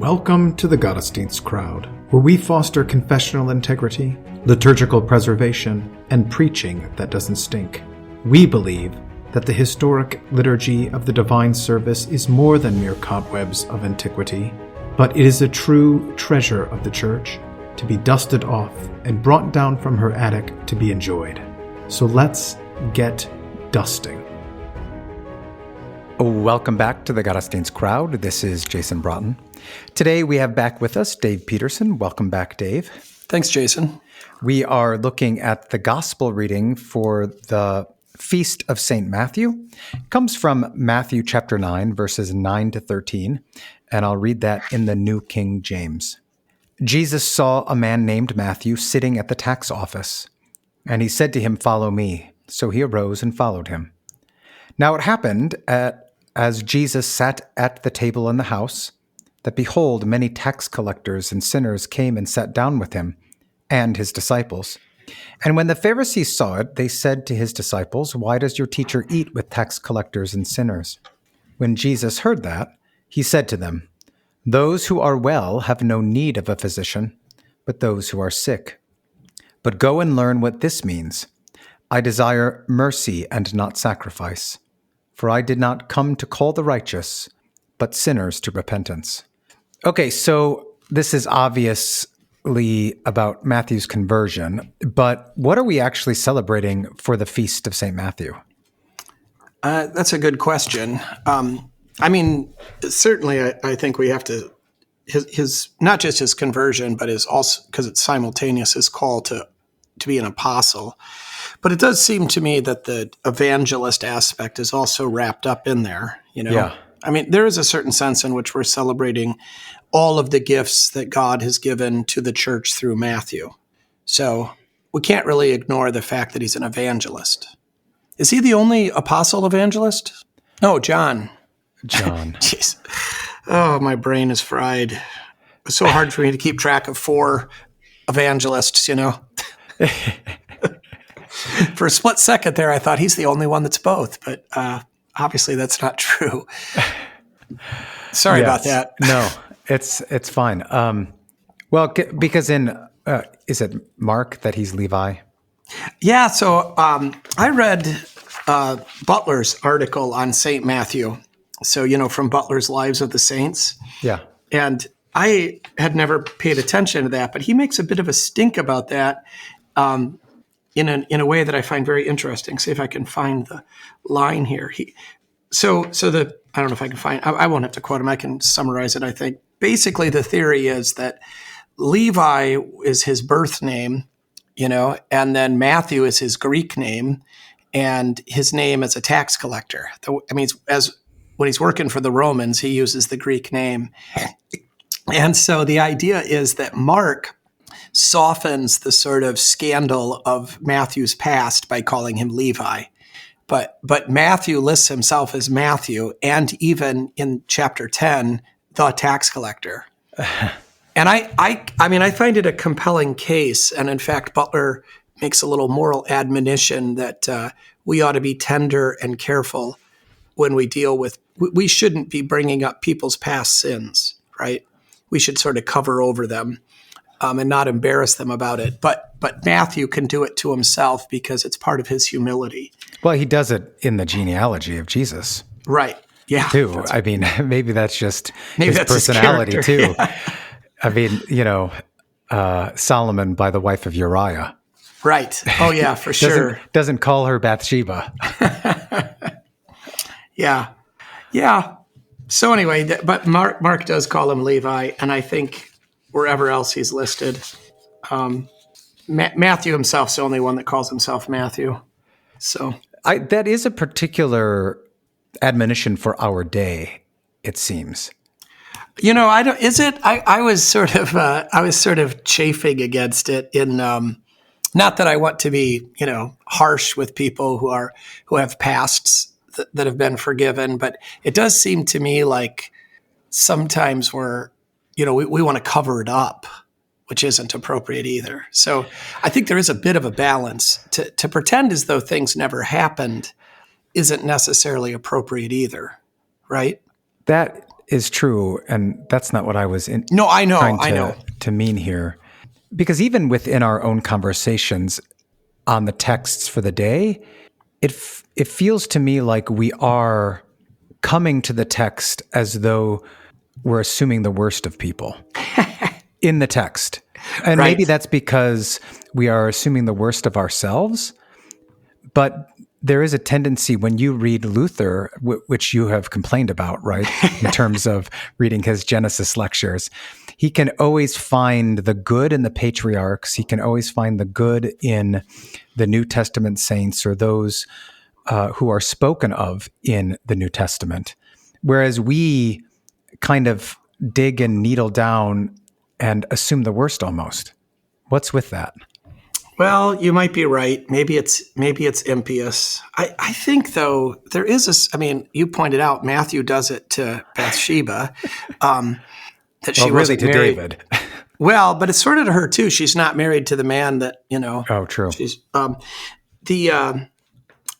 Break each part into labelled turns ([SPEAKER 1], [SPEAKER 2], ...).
[SPEAKER 1] Welcome to the Gottesdienst crowd, where we foster confessional integrity, liturgical preservation, and preaching that doesn't stink. We believe that the historic liturgy of the divine service is more than mere cobwebs of antiquity, but it is a true treasure of the Church, to be dusted off and brought down from her attic to be enjoyed. So let's get dusting.
[SPEAKER 2] Welcome back to the Gottesdienst crowd. This is Jason Broughton. Today we have back with us Dave Peterson. Welcome back, Dave.
[SPEAKER 3] Thanks, Jason.
[SPEAKER 2] We are looking at the Gospel reading for the Feast of St. Matthew. It comes from Matthew chapter 9, verses 9 to 13, and I'll read that in the New King James. Jesus saw a man named Matthew sitting at the tax office, and he said to him, "Follow me." So he arose and followed him. Now it happened as Jesus sat at the table in the house, that behold, many tax collectors and sinners came and sat down with him and his disciples. And when the Pharisees saw it, they said to his disciples, "Why does your teacher eat with tax collectors and sinners?" When Jesus heard that, he said to them, "Those who are well have no need of a physician, but those who are sick. But go and learn what this means. I desire mercy and not sacrifice. For I did not come to call the righteous, but sinners to repentance." Okay, so this is obviously about Matthew's conversion, but what are we actually celebrating for the Feast of St. Matthew?
[SPEAKER 3] That's a good question. Certainly I think we have to, his not just his conversion, but his also, because it's simultaneous, his call to be an apostle. But it does seem to me that the evangelist aspect is also wrapped up in there, you know?
[SPEAKER 2] Yeah.
[SPEAKER 3] I mean, there is a certain sense in which we're celebrating all of the gifts that God has given to the church through Matthew. So we can't really ignore the fact that he's an evangelist. Is he the only apostle evangelist? No, John.
[SPEAKER 2] Jeez.
[SPEAKER 3] Oh, my brain is fried. It's so hard for me to keep track of 4 evangelists, you know? For a split second there, I thought he's the only one that's both, but obviously that's not true. Sorry about that.
[SPEAKER 2] No, it's fine. Because in, is it Mark that he's Levi?
[SPEAKER 3] Yeah, so I read Butler's article on St. Matthew. So, you know, from Butler's Lives of the Saints. Yeah. And I had never paid attention to that, but he makes a bit of a stink about that in a way that I find very interesting. See if I can find the line here. I don't know if I can find, I won't have to quote him. I can summarize it, I think. Basically, the theory is that Levi is his birth name, you know, and then Matthew is his Greek name, and his name as a tax collector. When he's working for the Romans, he uses the Greek name. And so the idea is that Mark softens the sort of scandal of Matthew's past by calling him Levi. But Matthew lists himself as Matthew, and even in chapter 10, the tax collector. And I find it a compelling case. And in fact, Butler makes a little moral admonition that we ought to be tender and careful when we deal with, we shouldn't be bringing up people's past sins, right? We should sort of cover over them and not embarrass them about it. But Matthew can do it to himself because it's part of his humility.
[SPEAKER 2] Well, he does it in the genealogy of Jesus.
[SPEAKER 3] Right. Yeah.
[SPEAKER 2] Too. I mean, maybe that's just his personality too. Yeah. I mean, you know, Solomon by the wife of Uriah.
[SPEAKER 3] Right. Oh yeah, for sure.
[SPEAKER 2] Doesn't call her Bathsheba.
[SPEAKER 3] Yeah. Yeah. So anyway, but Mark does call him Levi, and I think wherever else he's listed, Matthew himself's the only one that calls himself Matthew. So
[SPEAKER 2] that is a particular admonition for our day, it seems.
[SPEAKER 3] You know, I was sort of chafing against it in not that I want to be, you know, harsh with people who have pasts that have been forgiven, but it does seem to me like sometimes we want to cover it up, which isn't appropriate either. So I think there is a bit of a balance. To pretend as though things never happened isn't necessarily appropriate either, right?
[SPEAKER 2] That is true, and that's not what I was
[SPEAKER 3] No, I know,
[SPEAKER 2] trying to mean here. Because even within our own conversations on the texts for the day, it feels to me like we are coming to the text as though we're assuming the worst of people in the text. And
[SPEAKER 3] Right.
[SPEAKER 2] maybe that's because we are assuming the worst of ourselves. But there is a tendency when you read Luther, which you have complained about, right, in terms of reading his Genesis lectures, he can always find the good in the patriarchs. He can always find the good in the New Testament saints or those who are spoken of in the New Testament. Whereas we kind of dig and needle down and assume the worst almost. What's with that?
[SPEAKER 3] Well, you might be right. Maybe it's impious. I think, though, there is a. I mean, you pointed out Matthew does it to Bathsheba. That she wasn't
[SPEAKER 2] really to
[SPEAKER 3] married.
[SPEAKER 2] David.
[SPEAKER 3] Well, but it's sort of to her too. She's not married to the man that
[SPEAKER 2] Oh, true.
[SPEAKER 3] She's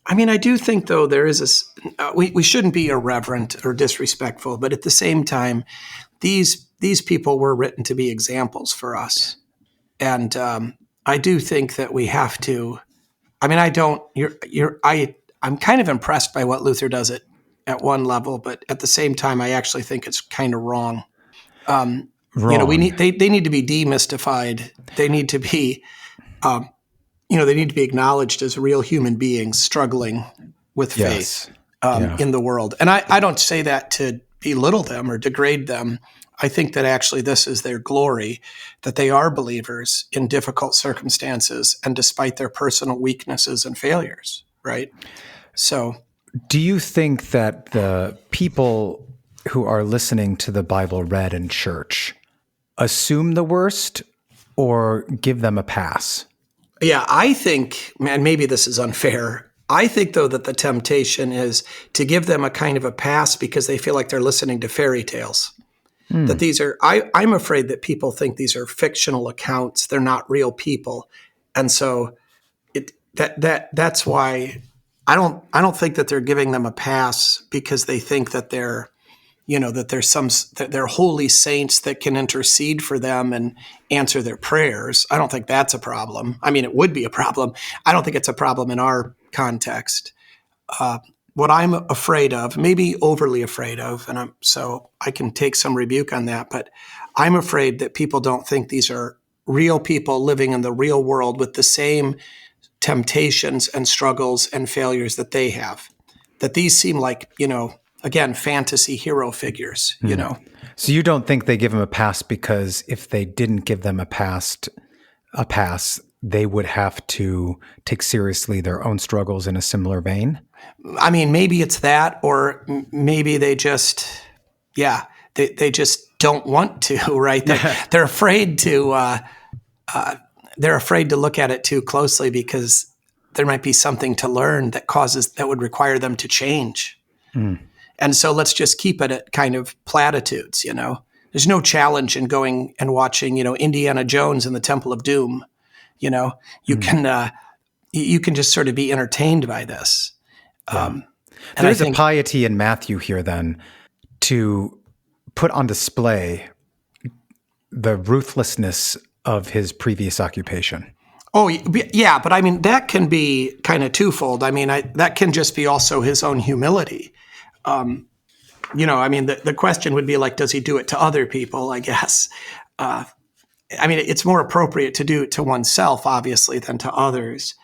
[SPEAKER 3] I mean, I do think, though, there is we shouldn't be irreverent or disrespectful, but at the same time, these people were written to be examples for us, and I do think that we have to. I mean, I'm kind of impressed by what Luther does at one level, but at the same time, I actually think it's kind of wrong.
[SPEAKER 2] Wrong.
[SPEAKER 3] They need to be demystified. They need to be. They need to be acknowledged as real human beings struggling with faith in the world. And I don't say that to belittle them or degrade them. I think that actually this is their glory, that they are believers in difficult circumstances and despite their personal weaknesses and failures, right? So,
[SPEAKER 2] do you think that the people who are listening to the Bible read in church assume the worst or give them a pass?
[SPEAKER 3] Yeah, I think, man, maybe this is unfair. I think, though, that the temptation is to give them a kind of a pass because they feel like they're listening to fairy tales. That these are, I'm afraid that people think these are fictional accounts. They're not real people. And so that's why I don't think that they're giving them a pass because they think that they're holy saints that can intercede for them and answer their prayers. I don't think that's a problem. I mean, it would be a problem. I don't think it's a problem in our context. What I'm afraid of, maybe overly afraid of, so I can take some rebuke on that, but I'm afraid that people don't think these are real people living in the real world with the same temptations and struggles and failures that they have. That these seem like, again, fantasy hero figures,
[SPEAKER 2] So you don't think they give them a pass because if they didn't give them a pass, they would have to take seriously their own struggles in a similar vein?
[SPEAKER 3] I mean, maybe it's that, or maybe they just, they just don't want to, right? They're afraid to, look at it too closely because there might be something to learn that would require them to change. And so let's just keep it at kind of platitudes, There's no challenge in going and watching, Indiana Jones in the Temple of Doom. You can just sort of be entertained by this.
[SPEAKER 2] There's a piety in Matthew here, then, to put on display the ruthlessness of his previous occupation.
[SPEAKER 3] Oh, yeah, but I mean, that can be kind of twofold. I mean, that can just be also his own humility. I mean, the question would be like, does he do it to other people, I guess? I mean, it's more appropriate to do it to oneself, obviously, than to others.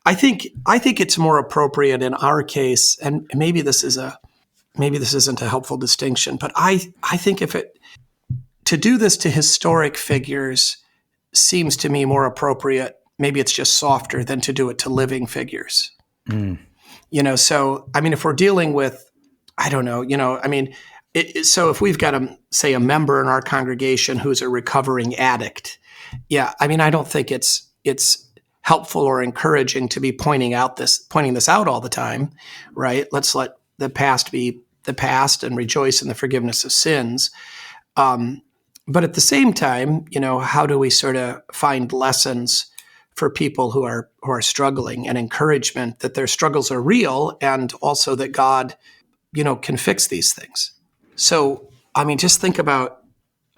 [SPEAKER 3] I think it's more appropriate in our case, and maybe this isn't a helpful distinction, but I think to do this to historic figures seems to me more appropriate. Maybe it's just softer than to do it to living figures. So I mean, if we're dealing with, I don't know, I mean. So if we've got a member in our congregation who's a recovering addict, I mean, I don't think it's helpful or encouraging to be pointing this out all the time, right? Let's let the past be the past and rejoice in the forgiveness of sins. But at the same time, how do we sort of find lessons for people who are struggling and encouragement that their struggles are real and also that God, can fix these things. So I mean, just think about,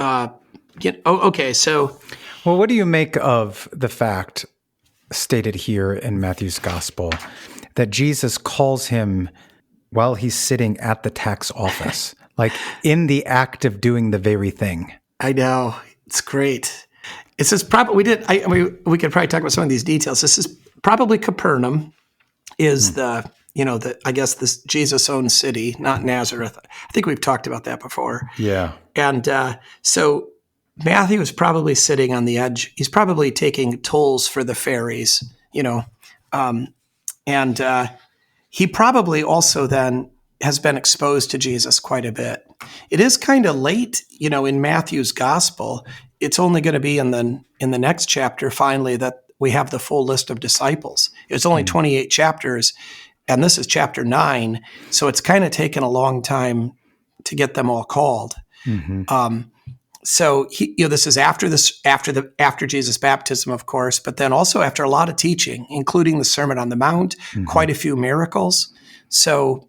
[SPEAKER 3] okay, so.
[SPEAKER 2] Well, what do you make of the fact stated here in Matthew's gospel that Jesus calls him while he's sitting at the tax office, like in the act of doing the very thing?
[SPEAKER 3] I know. It's great. It says probably, we could probably talk about some of these details. This is probably Capernaum is I guess this Jesus' own city, not Nazareth. I think we've talked about that before.
[SPEAKER 2] Yeah.
[SPEAKER 3] And so Matthew is probably sitting on the edge. He's probably taking tolls for the ferries, and he probably also then has been exposed to Jesus quite a bit. It is kind of late, in Matthew's gospel. It's only going to be in the next chapter, finally, that we have the full list of disciples. It's only 28 chapters, and this is chapter 9, so it's kind of taken a long time to get them all called. Mm-hmm. So this is after Jesus' baptism, of course, but then also after a lot of teaching, including the Sermon on the Mount, quite a few miracles. So,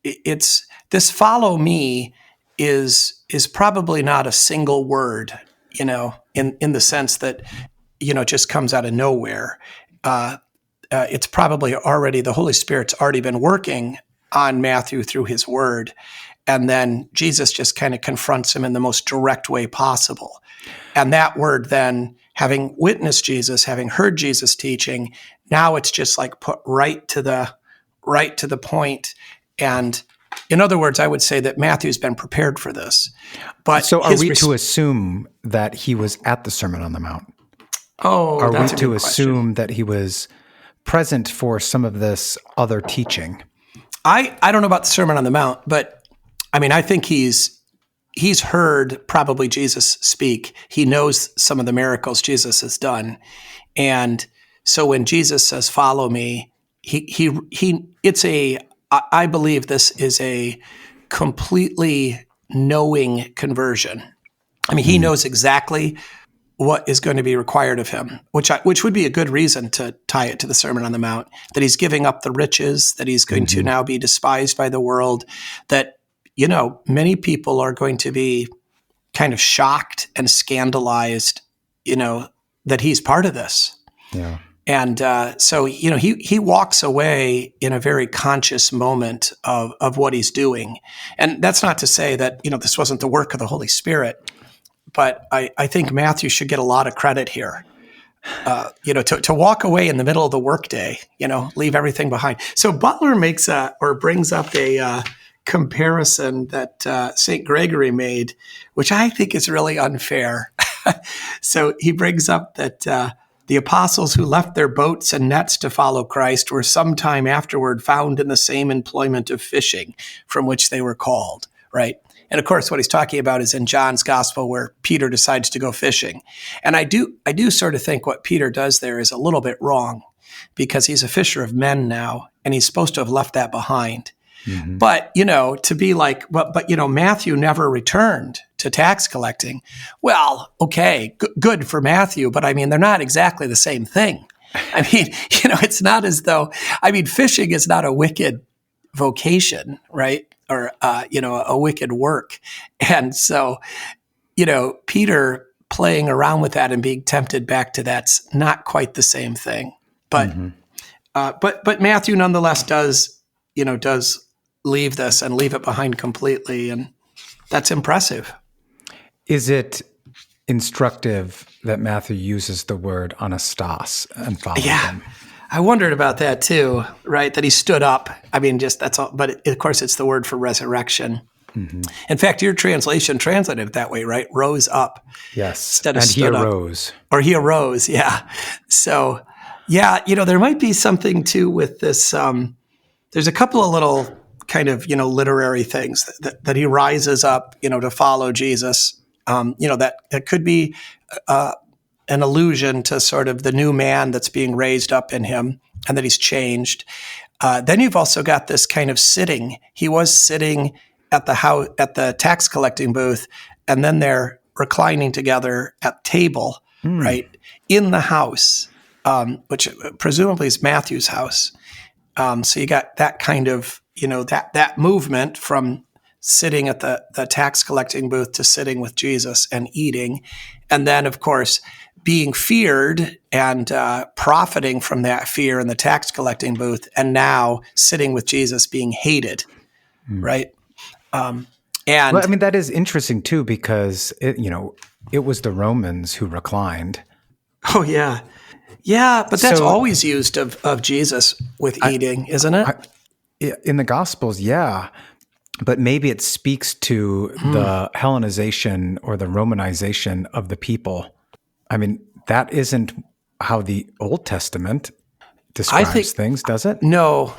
[SPEAKER 3] it's this "follow me" is probably not a single word, in the sense that it just comes out of nowhere. It's probably already the Holy Spirit's already been working on Matthew through his word. And then Jesus just kind of confronts him in the most direct way possible. And that word then, having witnessed Jesus, having heard Jesus teaching, now it's just like put right to the point. And in other words, I would say that Matthew's been prepared for this. But
[SPEAKER 2] so are we to assume that he was at the Sermon on the Mount?
[SPEAKER 3] Oh,
[SPEAKER 2] are
[SPEAKER 3] that's
[SPEAKER 2] we
[SPEAKER 3] a
[SPEAKER 2] to
[SPEAKER 3] good
[SPEAKER 2] assume
[SPEAKER 3] question.
[SPEAKER 2] that he was present for some of this other teaching?
[SPEAKER 3] I don't know about the Sermon on the Mount, but I mean, I think he's heard probably Jesus speak. He knows some of the miracles Jesus has done. And so when Jesus says, "Follow me," I believe this is a completely knowing conversion. I mean, he knows exactly what is going to be required of him, which would be a good reason to tie it to the Sermon on the Mount, that he's giving up the riches, that he's going to now be despised by the world, that many people are going to be kind of shocked and scandalized, that he's part of this.
[SPEAKER 2] Yeah.
[SPEAKER 3] And so, he walks away in a very conscious moment of what he's doing. And that's not to say that, this wasn't the work of the Holy Spirit, but I think Matthew should get a lot of credit here. To walk away in the middle of the workday, leave everything behind. So Butler brings up a comparison that St. Gregory made, which I think is really unfair. So he brings up that the apostles who left their boats and nets to follow Christ were sometime afterward found in the same employment of fishing from which they were called, right? And of course, what he's talking about is in John's gospel where Peter decides to go fishing. And I do sort of think what Peter does there is a little bit wrong, because he's a fisher of men now, and he's supposed to have left that behind. Mm-hmm. But, to be like, but Matthew never returned to tax collecting. Well, okay, good for Matthew, but I mean, they're not exactly the same thing. I mean, it's not as though, fishing is not a wicked vocation, right? Or, a wicked work. And so, Peter playing around with that and being tempted back to that's not quite the same thing. But, but Matthew nonetheless does leave this and leave it behind completely. And that's impressive.
[SPEAKER 2] Is it instructive that Matthew uses the word anastas and followed him?
[SPEAKER 3] I wondered about that too, right? That he stood up. I mean, just that's all. But of course, it's the word for resurrection. Mm-hmm. In fact, your translation translated it that way, right? Rose up.
[SPEAKER 2] Yes.
[SPEAKER 3] Instead of
[SPEAKER 2] and
[SPEAKER 3] stood
[SPEAKER 2] he
[SPEAKER 3] up.
[SPEAKER 2] arose.
[SPEAKER 3] Or he arose, yeah. So, yeah, there might be something too with this. There's a couple of little kind of, literary things that he rises up, to follow Jesus. That could be an allusion to sort of the new man that's being raised up in him and that he's changed. Then you've also got this kind of sitting. He was sitting at the tax collecting booth, and then they're reclining together at table, right, in the house, which presumably is Matthew's house. So you got that kind of, that movement from sitting at the tax collecting booth to sitting with Jesus and eating. And then, of course, being feared and profiting from that fear in the tax collecting booth, and now sitting with Jesus being hated, right? And
[SPEAKER 2] well, I mean, that is interesting too, because it was the Romans who reclined.
[SPEAKER 3] Oh yeah, yeah, but that's always used of Jesus with eating, isn't it?
[SPEAKER 2] In the Gospels, yeah. But maybe it speaks to the Hellenization or the Romanization of the people. I mean, that isn't how the Old Testament describes things, does it?
[SPEAKER 3] No.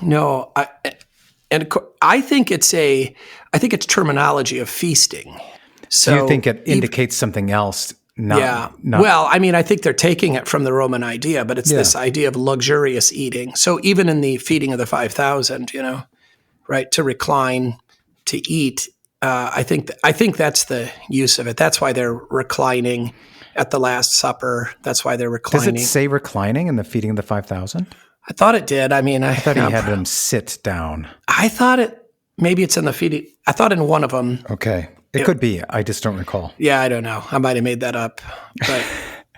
[SPEAKER 3] I think it's terminology of feasting. So
[SPEAKER 2] you think it indicates something else?
[SPEAKER 3] Well, I mean, I think they're taking it from the Roman idea, but it's this idea of luxurious eating. So even in the feeding of the 5,000, right, to recline, to eat, I think that's the use of it. That's why they're reclining at the Last Supper. That's why they're reclining.
[SPEAKER 2] Does it say reclining in the feeding of the 5,000?
[SPEAKER 3] I thought it did. I mean, I
[SPEAKER 2] thought he had them sit down.
[SPEAKER 3] I thought maybe it's in the feeding. I thought in one of them.
[SPEAKER 2] Okay. It could be. I just don't recall.
[SPEAKER 3] Yeah, I don't know. I might have made that up.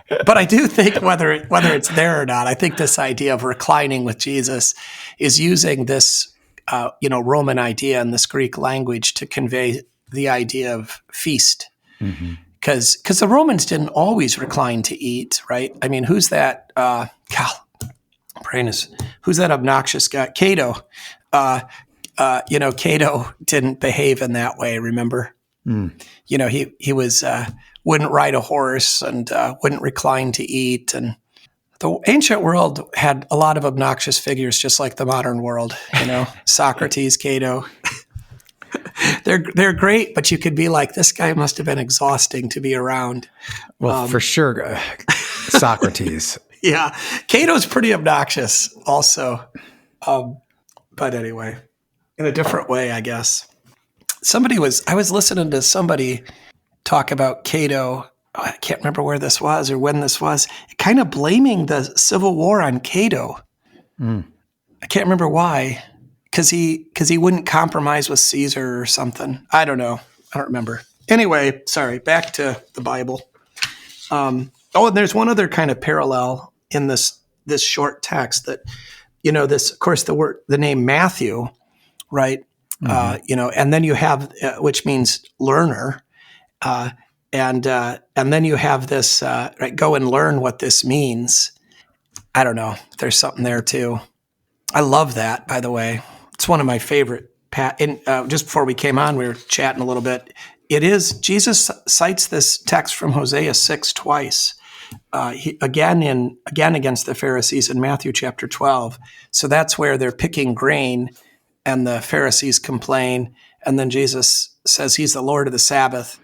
[SPEAKER 3] But I do think whether it's there or not, I think this idea of reclining with Jesus is using this Roman idea in this Greek language to convey the idea of feast. Because the Romans didn't always recline to eat, right? I mean, who's that? Who's that obnoxious guy? Cato. Cato didn't behave in that way, remember? He was wouldn't ride a horse and wouldn't recline to eat. And the ancient world had a lot of obnoxious figures, just like the modern world. Socrates, Cato. They're great, but you could be like, this guy must have been exhausting to be around.
[SPEAKER 2] Well, for sure, Socrates.
[SPEAKER 3] Yeah, Cato's pretty obnoxious, also. But anyway, in a different way, I guess. I was listening to somebody talk about Cato. I can't remember where this was or when this was, kind of blaming the Civil War on Cato. I can't remember why, because he wouldn't compromise with Caesar or something. I don't know. I don't remember. Anyway, sorry, back to the Bible. And there's one other kind of parallel in this short text that, this, of course, the name Matthew, right? And then you have, which means learner, and then you have this, right? Go and learn what this means. I don't know. There's something there too. I love that, by the way. It's one of my favorite. Just before we came on, we were chatting a little bit. It is, Jesus cites this text from Hosea 6 twice. Again against the Pharisees in Matthew chapter 12. So that's where they're picking grain and the Pharisees complain. And then Jesus says he's the Lord of the Sabbath,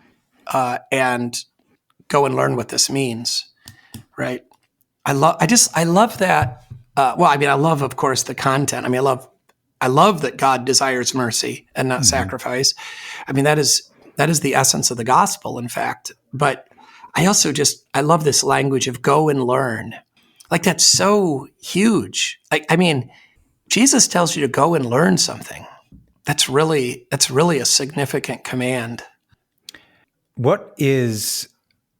[SPEAKER 3] and go and learn what this means. Right. I love that. I love, of course, the content. I mean, I love that God desires mercy and not sacrifice. I mean, that is the essence of the gospel, in fact. But I also I love this language of go and learn. Like, that's so huge. Jesus tells you to go and learn something. That's really a significant command.
[SPEAKER 2] What is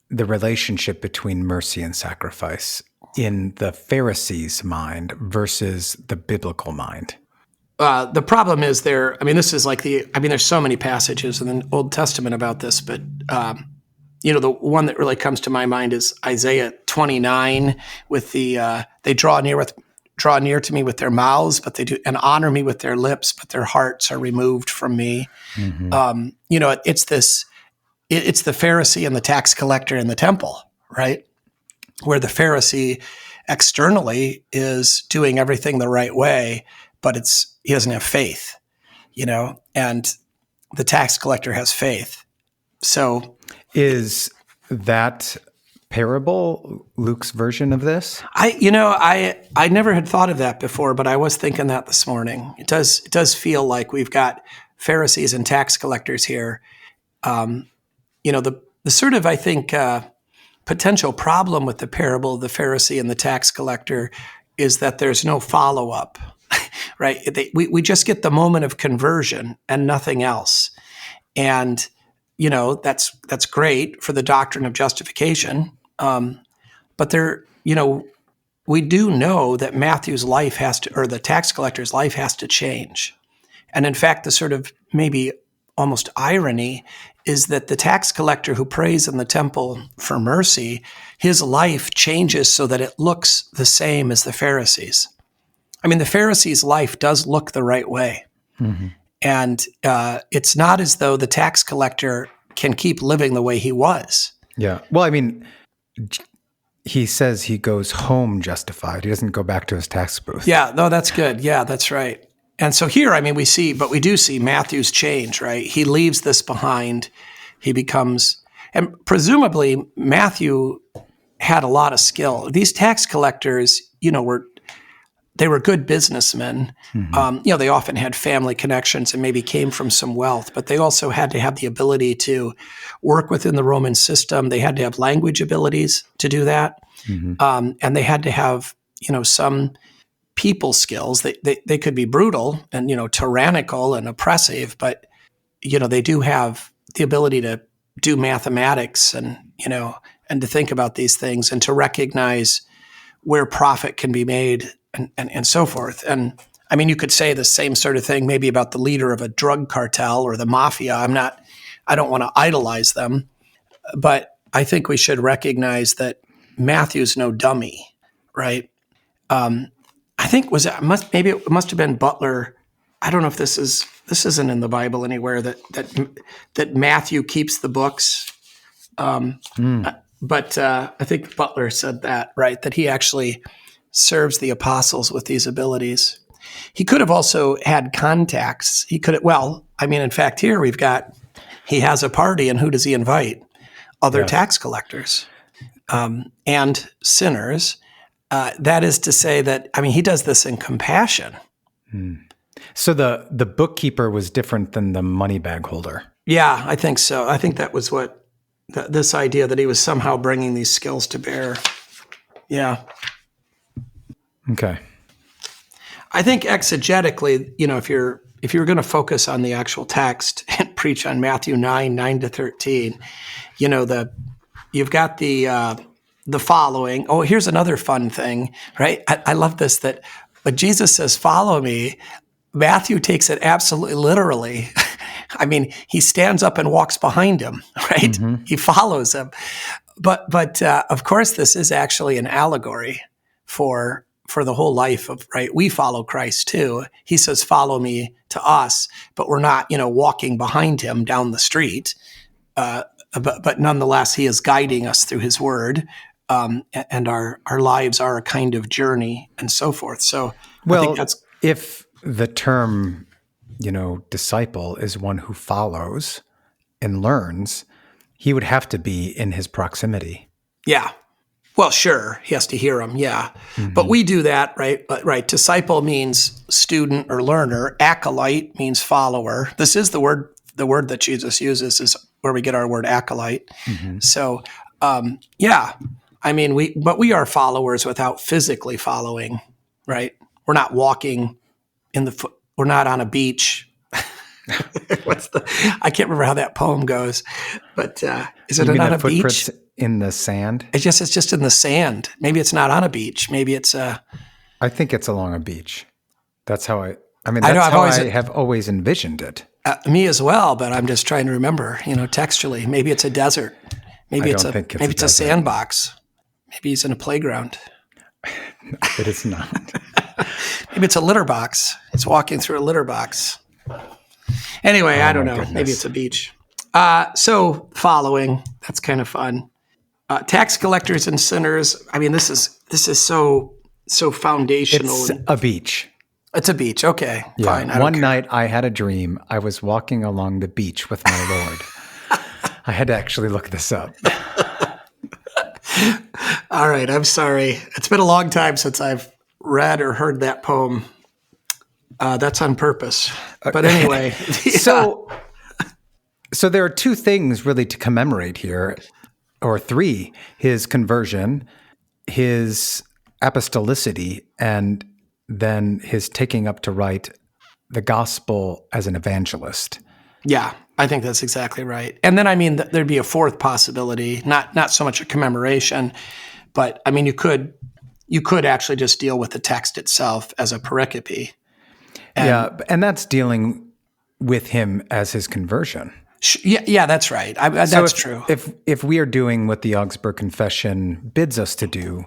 [SPEAKER 2] the relationship between mercy and sacrifice in the Pharisees' mind versus the biblical mind?
[SPEAKER 3] The problem is this is like there's so many passages in the Old Testament about this, but the one that really comes to my mind is Isaiah 29 with the they draw near to me with their mouths, but they do, and honor me with their lips, but their hearts are removed from me. It's the Pharisee and the tax collector in the temple, right? Where the Pharisee externally is doing everything the right way, but he doesn't have faith, and the tax collector has faith. So
[SPEAKER 2] is that parable Luke's version of this?
[SPEAKER 3] I never had thought of that before, but I was thinking that this morning. It does feel like we've got Pharisees and tax collectors here. The sort of, I think, potential problem with the parable of the Pharisee and the tax collector is that there's no follow-up, right? We just get the moment of conversion and nothing else. And, that's great for the doctrine of justification. But we do know that Matthew's life or the tax collector's life has to change. And in fact, the sort of maybe almost irony is that the tax collector who prays in the temple for mercy, his life changes so that it looks the same as the Pharisees. I mean, the Pharisees' life does look the right way. Mm-hmm. And it's not as though the tax collector can keep living the way he was.
[SPEAKER 2] Yeah. Well, I mean, he says he goes home justified. He doesn't go back to his tax booth.
[SPEAKER 3] Yeah, no, that's good. Yeah, that's right. And so here, I mean, we do see Matthew's change, right? He leaves this behind. He becomes, and presumably Matthew had a lot of skill. These tax collectors, they were good businessmen. Mm-hmm. They often had family connections and maybe came from some wealth, but they also had to have the ability to work within the Roman system. They had to have language abilities to do that. Mm-hmm. And they had to have, some people skills. They could be brutal and, tyrannical and oppressive, but, they do have the ability to do mathematics and, and to think about these things and to recognize where profit can be made and so forth. And I mean, you could say the same sort of thing maybe about the leader of a drug cartel or the mafia. I don't want to idolize them, but I think we should recognize that Matthew's no dummy, right? I think it must have been Butler. I don't know if this isn't in the Bible anywhere that Matthew keeps the books. But I think Butler said that, right? That he actually serves the apostles with these abilities. He could have also had contacts. In fact, here he has a party, and who does he invite? Other tax collectors and sinners. That is to say that, he does this in compassion.
[SPEAKER 2] So the bookkeeper was different than the money bag holder.
[SPEAKER 3] Yeah, I think so. I think that was what this idea that he was somehow bringing these skills to bear. Yeah.
[SPEAKER 2] Okay.
[SPEAKER 3] I think exegetically, if you're going to focus on the actual text and preach on Matthew 9:9-13, you've got the following. Oh, here's another fun thing, right? I love this, that when Jesus says, "Follow me," Matthew takes it absolutely literally. He stands up and walks behind him, right? Mm-hmm. He follows him. But of course, this is actually an allegory for the whole life of, right? We follow Christ too. He says, "Follow me" to us, but we're not, walking behind him down the street. But nonetheless, he is guiding us through his word. And our lives are a kind of journey and so forth. So I think that's...
[SPEAKER 2] if the term, disciple is one who follows and learns, he would have to be in his proximity.
[SPEAKER 3] Yeah. Well, sure. He has to hear him. Yeah. Mm-hmm. But we do that, right? Right. Disciple means student or learner. Acolyte means follower. This is the word that Jesus uses is where we get our word acolyte. Mm-hmm. So, we are followers without physically following, right? We're not walking we're not on a beach. I can't remember how that poem goes, but is it on a beach?
[SPEAKER 2] In the sand?
[SPEAKER 3] It's just in the sand. Maybe it's not on a beach. Maybe it's
[SPEAKER 2] I think it's along a beach. That's how I have always envisioned it.
[SPEAKER 3] Me as well, but I'm just trying to remember, textually. Maybe it's a desert. Maybe it's a sandbox. Maybe he's in a playground.
[SPEAKER 2] It is not.
[SPEAKER 3] Maybe it's a litter box. He's walking through a litter box. Anyway, I don't know. Goodness. Maybe it's a beach. So following, that's kind of fun. Tax collectors and sinners. This is so foundational.
[SPEAKER 2] It's a beach.
[SPEAKER 3] It's a beach. Okay,
[SPEAKER 2] yeah.
[SPEAKER 3] Fine.
[SPEAKER 2] One night I had a dream. I was walking along the beach with my Lord. I had to actually look this up.
[SPEAKER 3] All right. I'm sorry. It's been a long time since I've read or heard that poem. That's on purpose. But anyway.
[SPEAKER 2] Yeah. So there are two things really to commemorate here, or three: his conversion, his apostolicity, and then his taking up to write the gospel as an evangelist.
[SPEAKER 3] Yeah. I think that's exactly right. And then, I mean, there'd be a fourth possibility, not so much a commemoration, but I mean, you could actually just deal with the text itself as a pericope.
[SPEAKER 2] And that's dealing with him as his conversion.
[SPEAKER 3] Yeah, that's right. That's true.
[SPEAKER 2] If we are doing what the Augsburg Confession bids us to do,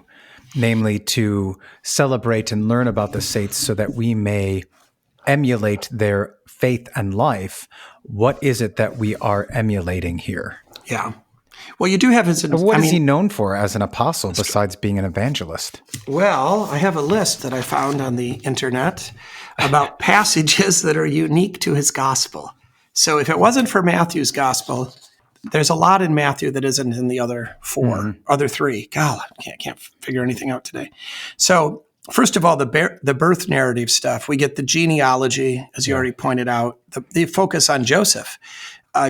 [SPEAKER 2] namely to celebrate and learn about the saints so that we may emulate their faith and life, what is it that we are emulating here?
[SPEAKER 3] Yeah. Well, you do have his...
[SPEAKER 2] What is he known for as an apostle besides being an evangelist?
[SPEAKER 3] Well, I have a list that I found on the internet about passages that are unique to his gospel. So if it wasn't for Matthew's gospel, there's a lot in Matthew that isn't in the other other three. God, I can't figure anything out today. So first of all, the birth narrative stuff, we get the genealogy, as you already pointed out, the focus on Joseph,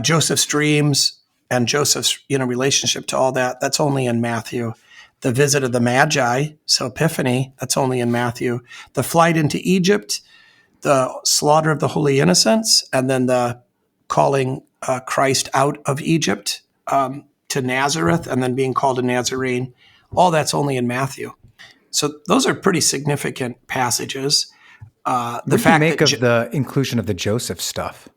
[SPEAKER 3] Joseph's dreams and Joseph's relationship to all that. That's only in Matthew. The visit of the Magi, so Epiphany, that's only in Matthew. The flight into Egypt, the slaughter of the holy innocents, and then the calling Christ out of Egypt to Nazareth, and then being called a Nazarene. All that's only in Matthew. So those are pretty significant passages.
[SPEAKER 2] What do you make of the inclusion of the Joseph stuff?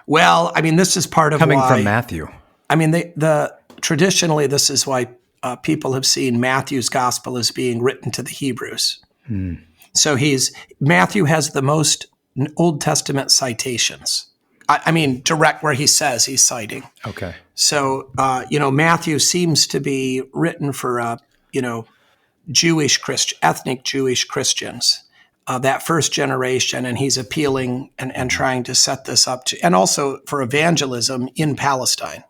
[SPEAKER 3] Well, I mean, this is part of
[SPEAKER 2] coming from Matthew.
[SPEAKER 3] I mean, traditionally, this is why people have seen Matthew's gospel as being written to the Hebrews. So Matthew has the most Old Testament citations. I mean, direct where he says he's citing.
[SPEAKER 2] Okay.
[SPEAKER 3] So, Matthew seems to be written for, ethnic Jewish Christians, that first generation, and he's appealing and trying to set this up and also for evangelism in Palestine,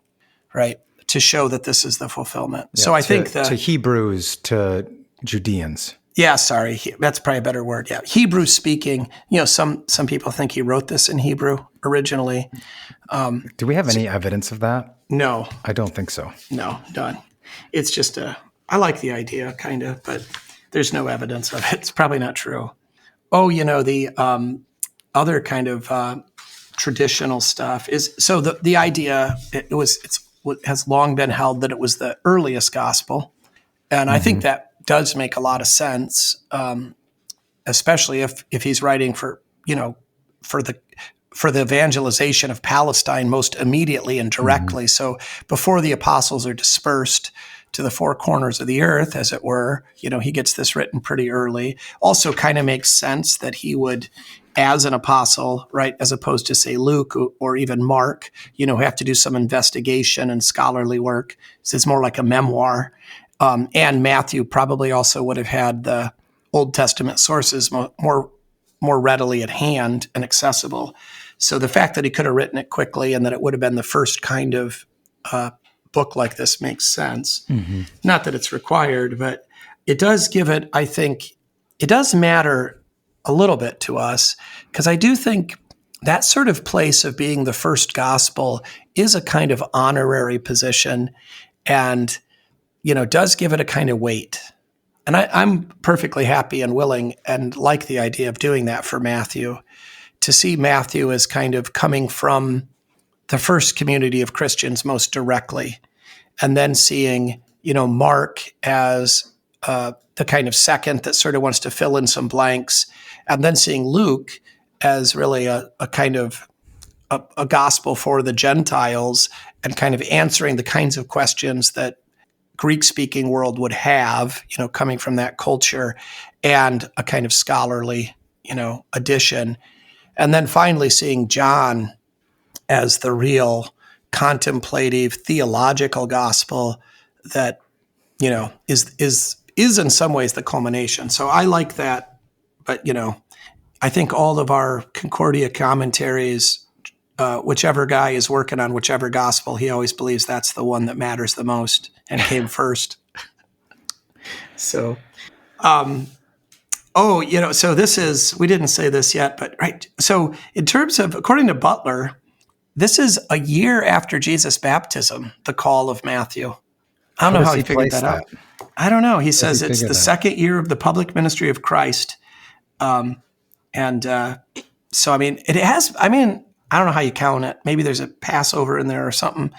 [SPEAKER 3] right, to show that this is the fulfillment.
[SPEAKER 2] Yeah,
[SPEAKER 3] so I think
[SPEAKER 2] to Hebrews, to Judeans.
[SPEAKER 3] Yeah, sorry, that's probably a better word. Yeah, Hebrew speaking. Some people think he wrote this in Hebrew originally.
[SPEAKER 2] Do we have any evidence of that?
[SPEAKER 3] No,
[SPEAKER 2] I don't think so.
[SPEAKER 3] No, none. It's just I like the idea, kind of, but there's no evidence of it. It's probably not true. Oh, the other kind of traditional stuff is, so the idea, it has long been held that it was the earliest gospel. And I think that does make a lot of sense, especially if he's writing for the evangelization of Palestine most immediately and directly. So before the apostles are dispersed to the four corners of the earth, as it were, he gets this written pretty early. Also kind of makes sense that he would, as an apostle, right, as opposed to, say, Luke or even Mark, have to do some investigation and scholarly work. So it's more like a memoir. And Matthew probably also would have had the Old Testament sources more readily at hand and accessible. So the fact that he could have written it quickly and that it would have been the first kind of book like this makes sense. Not that it's required, but it does give it, I think, it does matter a little bit to us, because I do think that sort of place of being the first gospel is a kind of honorary position and, does give it a kind of weight. And I'm perfectly happy and willing and like the idea of doing that for Matthew, to see Matthew as kind of coming from the first community of Christians most directly, and then seeing, Mark as the kind of second that sort of wants to fill in some blanks, and then seeing Luke as really a kind of a gospel for the Gentiles and kind of answering the kinds of questions that Greek-speaking world would have, coming from that culture, and a kind of scholarly, addition. And then finally seeing John as the real contemplative theological gospel that, is in some ways the culmination. So I like that, but, I think all of our Concordia commentaries, whichever guy is working on whichever gospel, he always believes that's the one that matters the most and came first. So, so this is, we didn't say this yet, but right. So in terms of, according to Butler, this is a year after Jesus' baptism, the call of Matthew. I don't know how he figured that out. I don't know. He says it's the second year of the public ministry of Christ. So, I mean, it has, I don't know how you count it. Maybe there's a Passover in there or something,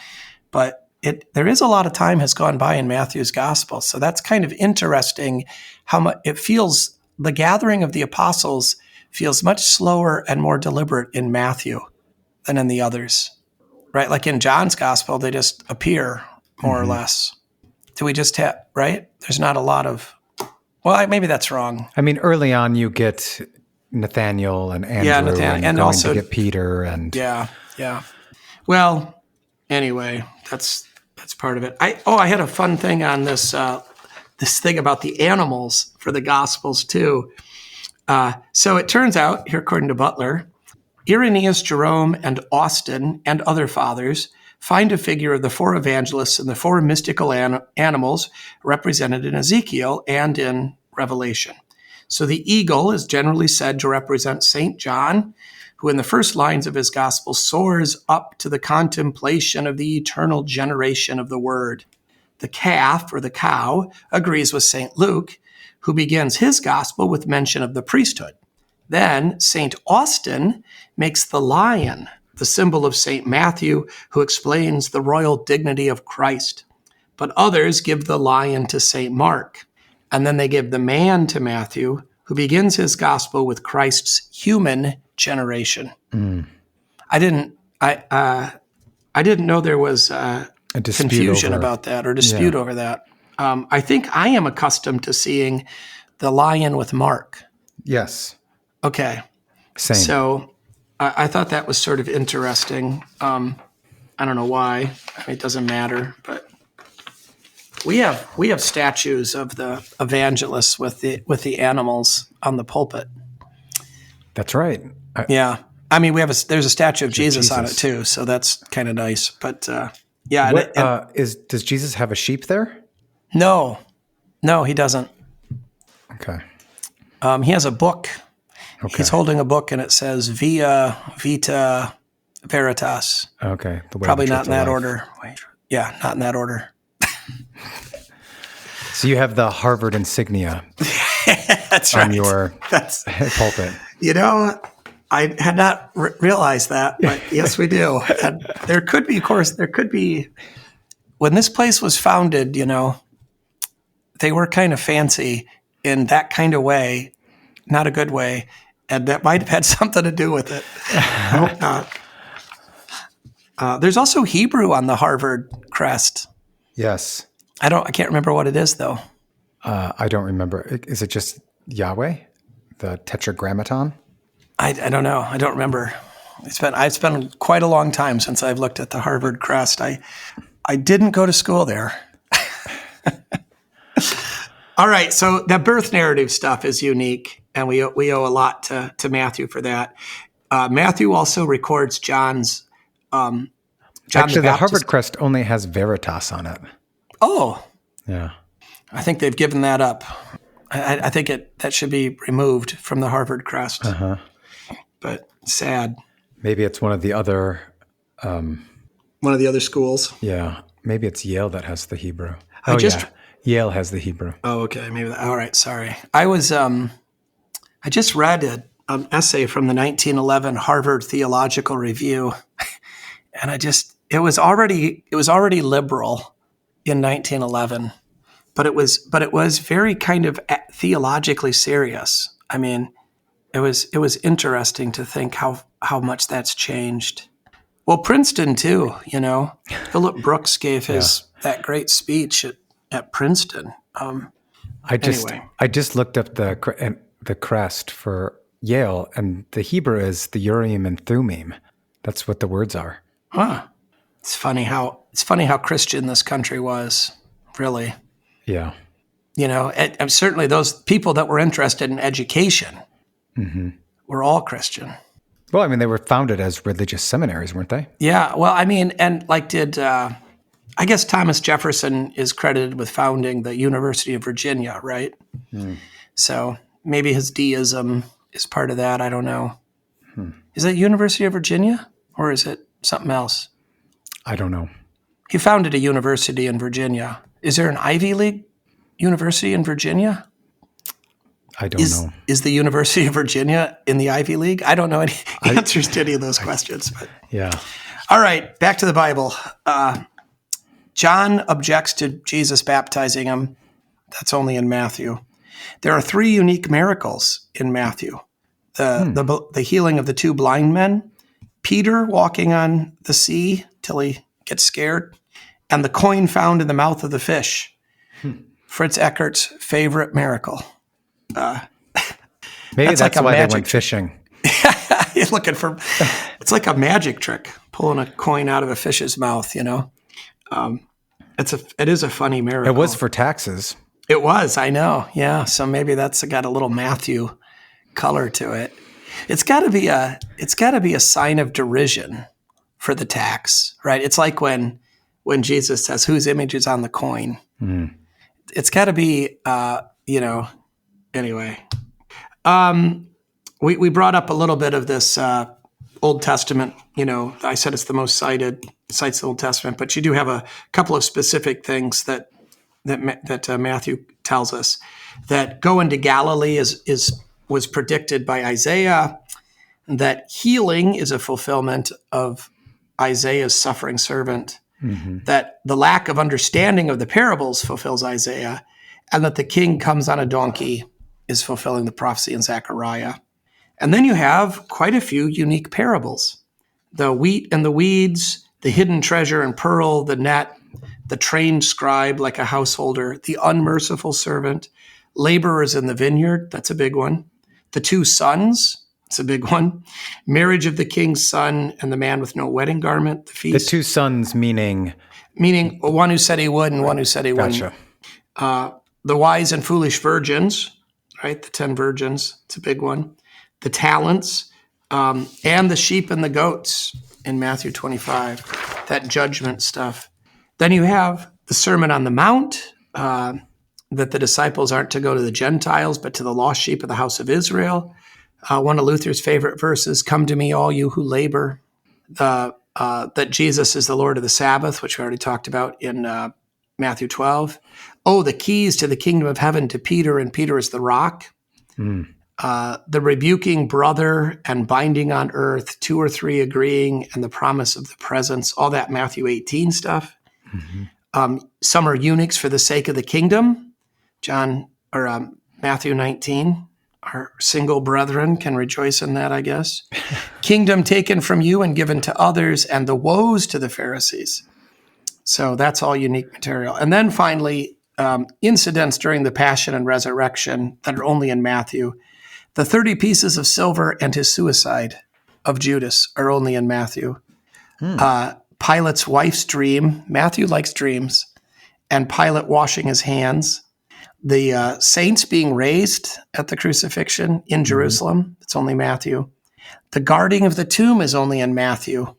[SPEAKER 3] but there is a lot of time has gone by in Matthew's gospel. So that's kind of interesting how much it feels. The gathering of the apostles feels much slower and more deliberate in Matthew than in the others, right? Like in John's gospel, they just appear more or less. Do we just have, right? There's not a lot of, well, maybe that's wrong.
[SPEAKER 2] I mean, early on you get Nathaniel and Andrew and going also to get Peter and
[SPEAKER 3] yeah. Well, anyway, that's part of it. I had a fun thing on this this thing about the animals for the Gospels too. So it turns out, here according to Butler, Irenaeus, Jerome, and Austin and other fathers find a figure of the 4 evangelists and the 4 mystical animals represented in Ezekiel and in Revelation. So the eagle is generally said to represent St. John, who in the first lines of his gospel soars up to the contemplation of the eternal generation of the Word. The calf, or the cow, agrees with St. Luke, who begins his gospel with mention of the priesthood. Then St. Austin makes the lion the symbol of St. Matthew, who explains the royal dignity of Christ. But others give the lion to St. Mark. And then they give the man to Matthew, who begins his gospel with Christ's human generation. I didn't know there was a confusion about that or dispute over that. I think I am accustomed to seeing the lion with Mark.
[SPEAKER 2] Yes.
[SPEAKER 3] Okay.
[SPEAKER 2] Same.
[SPEAKER 3] So I thought that was sort of interesting. I don't know why. I mean, it doesn't matter, but we have statues of the evangelists with the animals on the pulpit.
[SPEAKER 2] That's right.
[SPEAKER 3] Yeah. I mean, there's a statue of Jesus on it too, so that's kind of nice. But yeah.
[SPEAKER 2] Does Jesus have a sheep there?
[SPEAKER 3] No, he doesn't.
[SPEAKER 2] Okay.
[SPEAKER 3] He has a book.
[SPEAKER 2] Okay.
[SPEAKER 3] He's holding a book, and it says Via Vita Veritas.
[SPEAKER 2] Okay.
[SPEAKER 3] Probably not in that order. Yeah, not in that order.
[SPEAKER 2] So you have the Harvard insignia
[SPEAKER 3] That's
[SPEAKER 2] on
[SPEAKER 3] right.
[SPEAKER 2] your pulpit.
[SPEAKER 3] You know, I had not realized that, but yes, we do. And there could be, when this place was founded, you know, they were kind of fancy in that kind of way, not a good way, and that might have had something to do with it. I hope not. There's also Hebrew on the Harvard crest.
[SPEAKER 2] Yes.
[SPEAKER 3] I can't remember what it is though.
[SPEAKER 2] I don't remember. Is it just Yahweh? The Tetragrammaton?
[SPEAKER 3] I don't know. I don't remember. It's been quite a long time since I've looked at the Harvard crest. I didn't go to school there. All right, so the birth narrative stuff is unique, and we owe a lot to Matthew for that. Matthew also records John's.
[SPEAKER 2] Actually, the Harvard crest only has Veritas on it.
[SPEAKER 3] Oh,
[SPEAKER 2] yeah.
[SPEAKER 3] I think they've given that up. I think that should be removed from the Harvard crest.
[SPEAKER 2] Uh-huh.
[SPEAKER 3] But sad.
[SPEAKER 2] Maybe it's one of the other.
[SPEAKER 3] One of the other schools.
[SPEAKER 2] Yeah, maybe it's Yale that has the Hebrew. Yale has the Hebrew.
[SPEAKER 3] Oh, okay. Maybe all right. Sorry. I just read an essay from the 1911 Harvard Theological Review, and it was already liberal in 1911, but it was very kind of theologically serious. I mean, it was interesting to think how much that's changed. Well, Princeton too, you know. Philip Brooks gave that great speech at Princeton.
[SPEAKER 2] I just looked up the crest for Yale, and the Hebrew is the Urim and Thummim. That's what the words are.
[SPEAKER 3] Huh. It's funny how Christian this country was, really.
[SPEAKER 2] Yeah.
[SPEAKER 3] You know, and certainly those people that were interested in education were all Christian.
[SPEAKER 2] Well, I mean, they were founded as religious seminaries, weren't they?
[SPEAKER 3] Yeah. Well, I mean, and I guess Thomas Jefferson is credited with founding the University of Virginia, right? So maybe his deism is part of that. I don't know. Is it University of Virginia or is it something else?
[SPEAKER 2] I don't know.
[SPEAKER 3] He founded a university in Virginia. Is there an Ivy League university in Virginia?
[SPEAKER 2] I don't know.
[SPEAKER 3] Is the University of Virginia in the Ivy League? I don't know any answers to any of those questions. But.
[SPEAKER 2] Yeah.
[SPEAKER 3] All right, back to the Bible. John objects to Jesus baptizing him. That's only in Matthew. There are 3 unique miracles in Matthew. The healing of the 2 blind men, Peter walking on the sea till he gets scared, and the coin found in the mouth of the fish. Fritz Eckert's favorite miracle.
[SPEAKER 2] Maybe that's
[SPEAKER 3] like
[SPEAKER 2] why they went fishing.
[SPEAKER 3] You're looking for, it's like a magic trick, pulling a coin out of a fish's mouth, you know. It is a funny miracle.
[SPEAKER 2] It was for taxes.
[SPEAKER 3] It was, I know. Yeah. So maybe that's got a little Matthew color to it. It's got to be a sign of derision for the tax, right? It's like when Jesus says, whose image is on the coin? It's got to be, anyway. We brought up a little bit of this Old Testament. I said it's the most cites the Old Testament, but you do have a couple of specific things that Matthew tells us. That going to Galilee was predicted by Isaiah. That healing is a fulfillment of Isaiah's suffering servant. That the lack of understanding of the parables fulfills Isaiah, and that the king comes on a donkey is fulfilling the prophecy in Zechariah. And then you have quite a few unique parables. The wheat and the weeds, the hidden treasure and pearl, the net, the trained scribe like a householder, the unmerciful servant, laborers in the vineyard, that's a big one. The 2 sons, it's a big one. Marriage of the king's son and the man with no wedding garment, the feast.
[SPEAKER 2] The 2 sons meaning
[SPEAKER 3] one who said he would and one who said he wouldn't. The wise and foolish virgins, right? The 10 virgins, it's a big one. The talents, and the sheep and the goats in Matthew 25, that judgment stuff. Then you have the Sermon on the Mount, that the disciples aren't to go to the Gentiles, but to the lost sheep of the house of Israel. One of Luther's favorite verses, come to me, all you who labor. That Jesus is the Lord of the Sabbath, which we already talked about in Matthew 12. Oh, the keys to the kingdom of heaven to Peter, and Peter is the rock. The rebuking brother and binding on earth, 2 or 3 agreeing, and the promise of the presence, all that Matthew 18 stuff. Some are eunuchs for the sake of the kingdom. Matthew 19, our single brethren can rejoice in that, I guess. Kingdom taken from you and given to others, and the woes to the Pharisees. So that's all unique material. And then finally, incidents during the Passion and Resurrection that are only in Matthew. The 30 pieces of silver and his suicide of Judas are only in Matthew. Pilate's wife's dream. Matthew likes dreams. And Pilate washing his hands. The saints being raised at the crucifixion in Jerusalem. It's only Matthew. The guarding of the tomb is only in Matthew.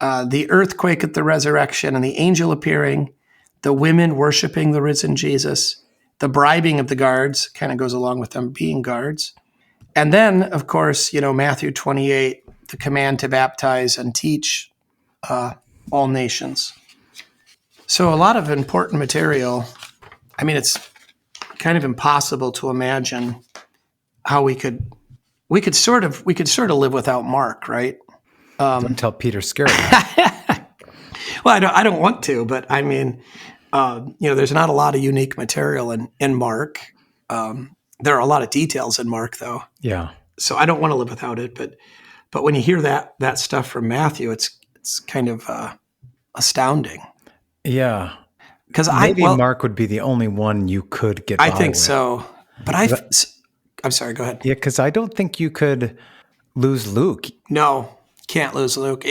[SPEAKER 3] The earthquake at the resurrection and the angel appearing. The women worshiping the risen Jesus. The bribing of the guards kind of goes along with them being guards. And then, of course, Matthew 28, the command to baptize and teach all nations. So a lot of important material. I mean, it's kind of impossible to imagine how we could sort of live without Mark, right?
[SPEAKER 2] Don't tell Peter scared.
[SPEAKER 3] Well, I don't want to, but I mean, there's not a lot of unique material in Mark. There are a lot of details in Mark, though.
[SPEAKER 2] Yeah.
[SPEAKER 3] So I don't want to live without it, but when you hear that stuff from Matthew, it's kind of astounding.
[SPEAKER 2] Yeah.
[SPEAKER 3] Because
[SPEAKER 2] Mark would be the only one you could get.
[SPEAKER 3] I think so, but I'm sorry. Go ahead.
[SPEAKER 2] Yeah, because I don't think you could lose Luke.
[SPEAKER 3] No, can't lose Luke.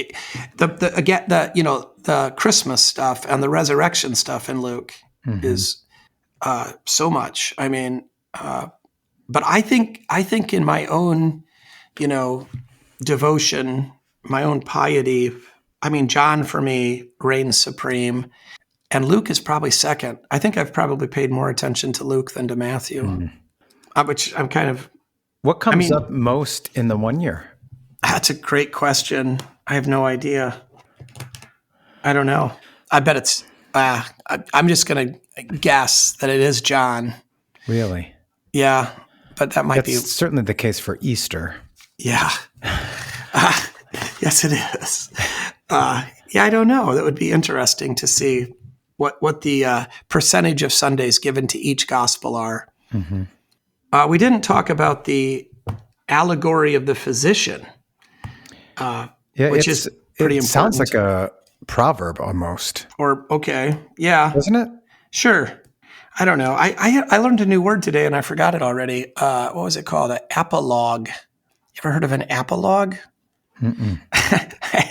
[SPEAKER 3] The Christmas stuff and the resurrection stuff in Luke is so much. I mean. But I think in my own, devotion, my own piety, I mean, John for me reigns supreme, and Luke is probably second. I think I've probably paid more attention to Luke than to Matthew, which I'm kind of.
[SPEAKER 2] What comes up most in the 1 year?
[SPEAKER 3] That's a great question. I have no idea. I don't know. I bet it's. I'm just going to guess that it is John.
[SPEAKER 2] Really?
[SPEAKER 3] Yeah. but that might be
[SPEAKER 2] certainly the case for Easter.
[SPEAKER 3] Yeah. Yes, it is. Yeah, I don't know. That would be interesting to see what the percentage of Sundays given to each gospel are. Mm-hmm. We didn't talk about the allegory of the physician, which is pretty important. It
[SPEAKER 2] sounds like a proverb almost.
[SPEAKER 3] Yeah.
[SPEAKER 2] Doesn't it?
[SPEAKER 3] Sure. I don't know. I learned a new word today and I forgot it already. What was it called? An apologue. You ever heard of an apologue?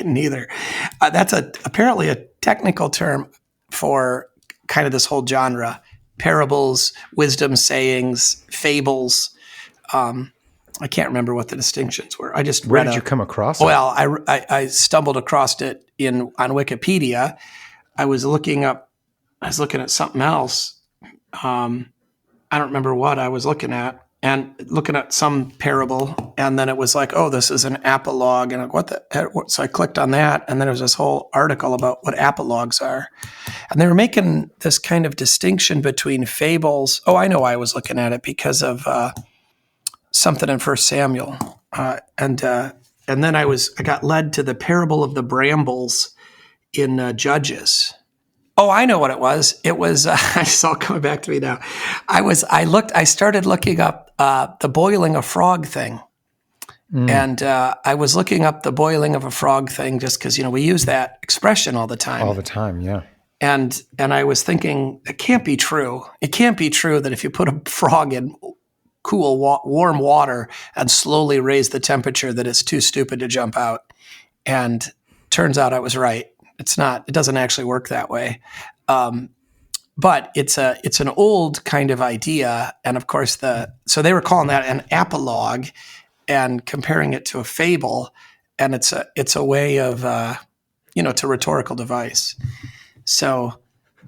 [SPEAKER 3] Neither. That's apparently a technical term for kind of this whole genre: parables, wisdom sayings, fables. I can't remember what the distinctions were. I just
[SPEAKER 2] Where did you come across it?
[SPEAKER 3] Well, I stumbled across it on Wikipedia. I was looking at something else. I don't remember what I was looking at. And looking at some parable, and then it was like, oh, this is an apologue, and so I clicked on that, and then there was this whole article about what apologues are, and they were making this kind of distinction between fables. Oh, I know why I was looking at it, because of something in 1 Samuel, and then I got led to the parable of the brambles in Judges. Oh, I know what it was. It was, it's all coming back to me now. I started looking up the boiling a frog thing. And I was looking up the boiling of a frog thing just because, we use that expression all the time.
[SPEAKER 2] All the time, yeah.
[SPEAKER 3] And I was thinking, it can't be true. It can't be true that if you put a frog in cool, warm water and slowly raise the temperature, that it's too stupid to jump out. And turns out I was right. It doesn't actually work that way. But it's an old kind of idea. And of course, so they were calling that an apologue and comparing it to a fable. And it's a way of, it's a rhetorical device. So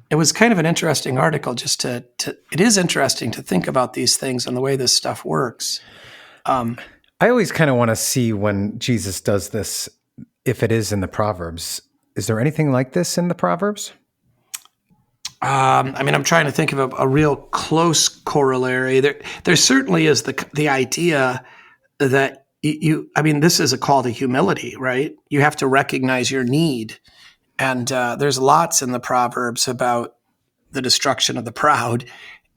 [SPEAKER 3] it was kind of an interesting article it is interesting to think about these things and the way this stuff works.
[SPEAKER 2] I always kind of want to see when Jesus does this, if it is in the Proverbs. Is there anything like this in the Proverbs?
[SPEAKER 3] I'm trying to think of a real close corollary. There certainly is the idea that this is a call to humility, right? You have to recognize your need. And there's lots in the Proverbs about the destruction of the proud.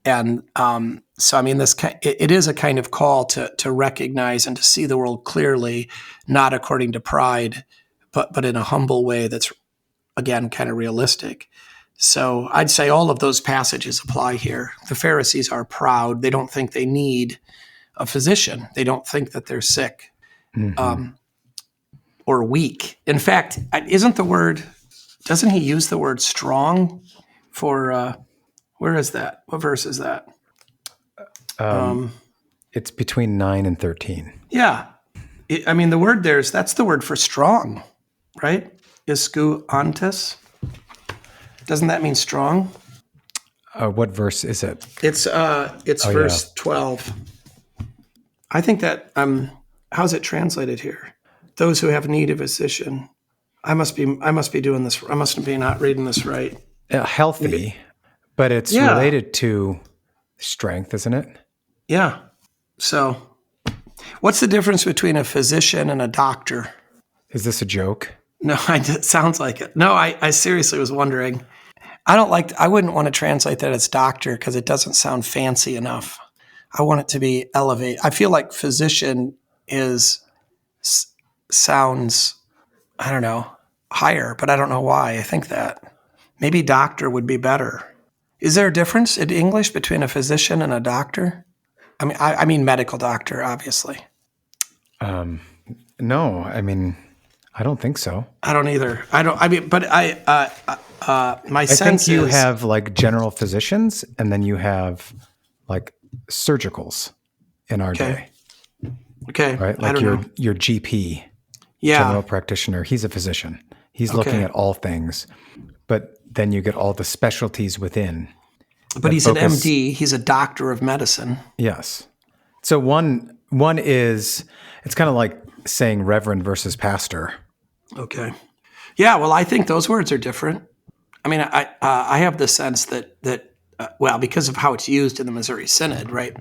[SPEAKER 3] And it is a kind of call to recognize and to see the world clearly, not according to pride, but in a humble way that's, again, kind of realistic. So I'd say all of those passages apply here. The Pharisees are proud. They don't think they need a physician. They don't think that they're sick or weak. In fact, doesn't he use the word strong for, where is that? What verse is that?
[SPEAKER 2] It's between 9 and 13.
[SPEAKER 3] Yeah. The word that's the word for strong. Right? Isku antes. Doesn't that mean strong?
[SPEAKER 2] What verse is it?
[SPEAKER 3] It's verse 12. I think that how's it translated here? Those who have need of a physician. I must be doing this. I must be not reading this right.
[SPEAKER 2] Healthy, but it's related to strength, isn't it?
[SPEAKER 3] Yeah. So, what's the difference between a physician and a doctor?
[SPEAKER 2] Is this a joke?
[SPEAKER 3] No, it sounds like it. No, I seriously was wondering. I wouldn't want to translate that as doctor because it doesn't sound fancy enough. I want it to be elevated. I feel like physician sounds, I don't know, higher, but I don't know why I think that. Maybe doctor would be better. Is there a difference in English between a physician and a doctor? I mean medical doctor, obviously.
[SPEAKER 2] No, I don't think so.
[SPEAKER 3] I don't either. My sense is
[SPEAKER 2] you have like general physicians, and then you have like surgicals in our day.
[SPEAKER 3] Okay.
[SPEAKER 2] Right? Like your GP, general practitioner, he's a physician. He's looking at all things. But then you get all the specialties within.
[SPEAKER 3] But he's an MD. He's a doctor of medicine.
[SPEAKER 2] Yes. So one is, it's kind of like saying reverend versus pastor.
[SPEAKER 3] Okay. Yeah, well, I think those words are different. I have the sense that because of how it's used in the Missouri Synod, right?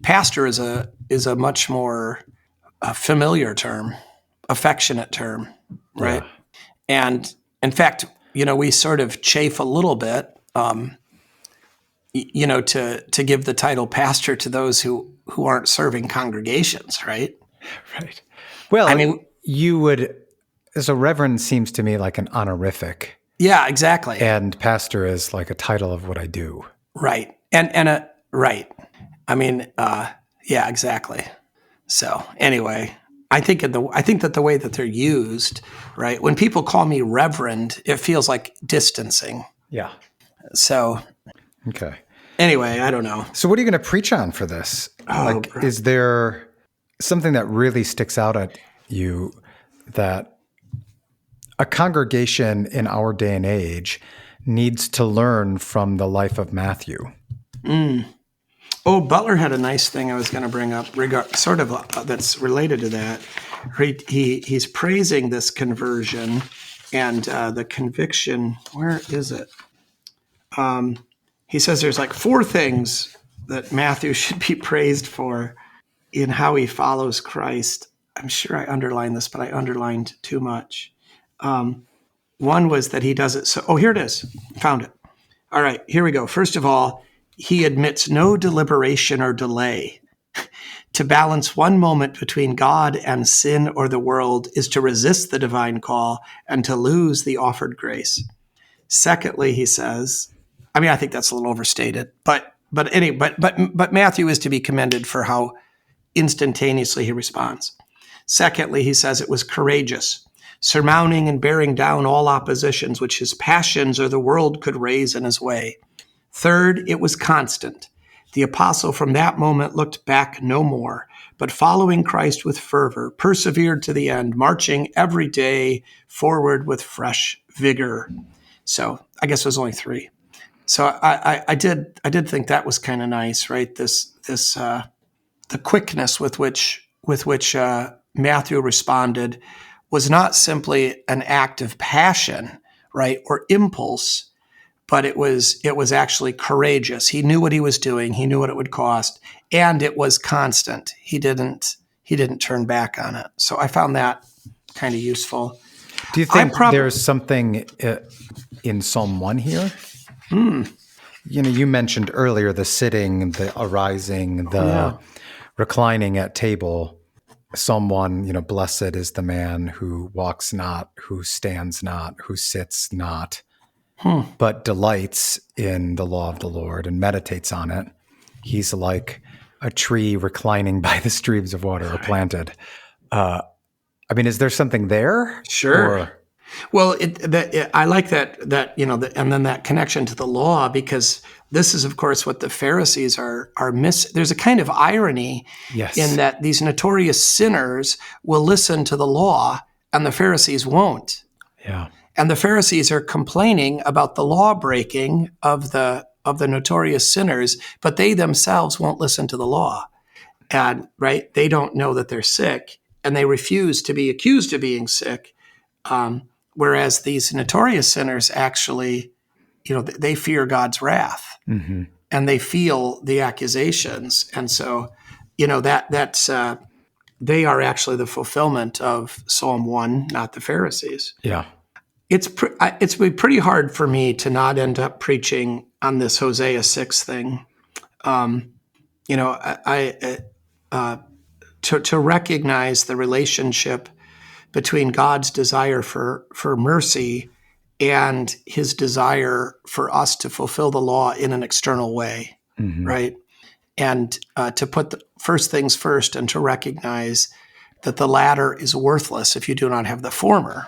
[SPEAKER 3] pastor is a much more familiar term, affectionate term, right? Yeah. And in fact, we sort of chafe a little bit, to give the title pastor to those who aren't serving congregations, right?
[SPEAKER 2] Right. Well, I mean, you would. So reverend seems to me like an honorific.
[SPEAKER 3] Yeah, exactly.
[SPEAKER 2] And pastor is like a title of what I do.
[SPEAKER 3] Right. Right. I mean, yeah, exactly. So anyway, I think that the way that they're used, right? When people call me reverend, it feels like distancing.
[SPEAKER 2] Yeah.
[SPEAKER 3] So.
[SPEAKER 2] Okay.
[SPEAKER 3] Anyway, I don't know.
[SPEAKER 2] So what are you going to preach on for this? Is there something that really sticks out at you that a congregation in our day and age needs to learn from the life of Matthew?
[SPEAKER 3] Oh, Butler had a nice thing I was going to bring up, that's related to that. He's praising this conversion and the conviction. Where is it? He says there's like 4 things that Matthew should be praised for in how he follows Christ. I'm sure I underlined this, but I underlined too much. One was that he does it so. Oh, here it is. Found it. All right, here we go. First of all, he admits no deliberation or delay. To balance one moment between God and sin or the world is to resist the divine call and to lose the offered grace. Secondly, he says, I mean, I think that's a little overstated, but Matthew is to be commended for how instantaneously he responds. Secondly, he says it was courageous, surmounting and bearing down all oppositions which his passions or the world could raise in his way. Third, it was constant. The apostle from that moment looked back no more, but following Christ with fervor, persevered to the end, marching every day forward with fresh vigor. So I guess it was only 3. So I did think that was kind of nice, right? The quickness with which Matthew responded was not simply an act of passion, right, or impulse, but it was actually courageous. He knew what he was doing. He knew what it would cost, and it was constant. He didn't turn back on it. So I found that kind of useful.
[SPEAKER 2] Do you think there's something in Psalm 1 here? You mentioned earlier the sitting, the arising, the reclining at table. Psalm 1, blessed is the man who walks not, who stands not, who sits not, but delights in the law of the Lord and meditates on it. He's like a tree reclining by the streams of water or planted. I mean, is there something there?
[SPEAKER 3] Sure. Well, I like that and then that connection to the law, because this is, of course, what the Pharisees are missing. There's a kind of irony in that these notorious sinners will listen to the law and the Pharisees won't.
[SPEAKER 2] Yeah.
[SPEAKER 3] And the Pharisees are complaining about the law breaking of the notorious sinners, but they themselves won't listen to the law. And right, they don't know that they're sick, and they refuse to be accused of being sick. Whereas these notorious sinners actually, they fear God's wrath, and they feel the accusations. And so, that's they are actually the fulfillment of Psalm 1, not the Pharisees.
[SPEAKER 2] Yeah.
[SPEAKER 3] It's pretty hard for me to not end up preaching on this Hosea 6 thing. To recognize the relationship between God's desire for mercy and his desire for us to fulfill the law in an external way, right? And to put the first things first and to recognize that the latter is worthless if you do not have the former.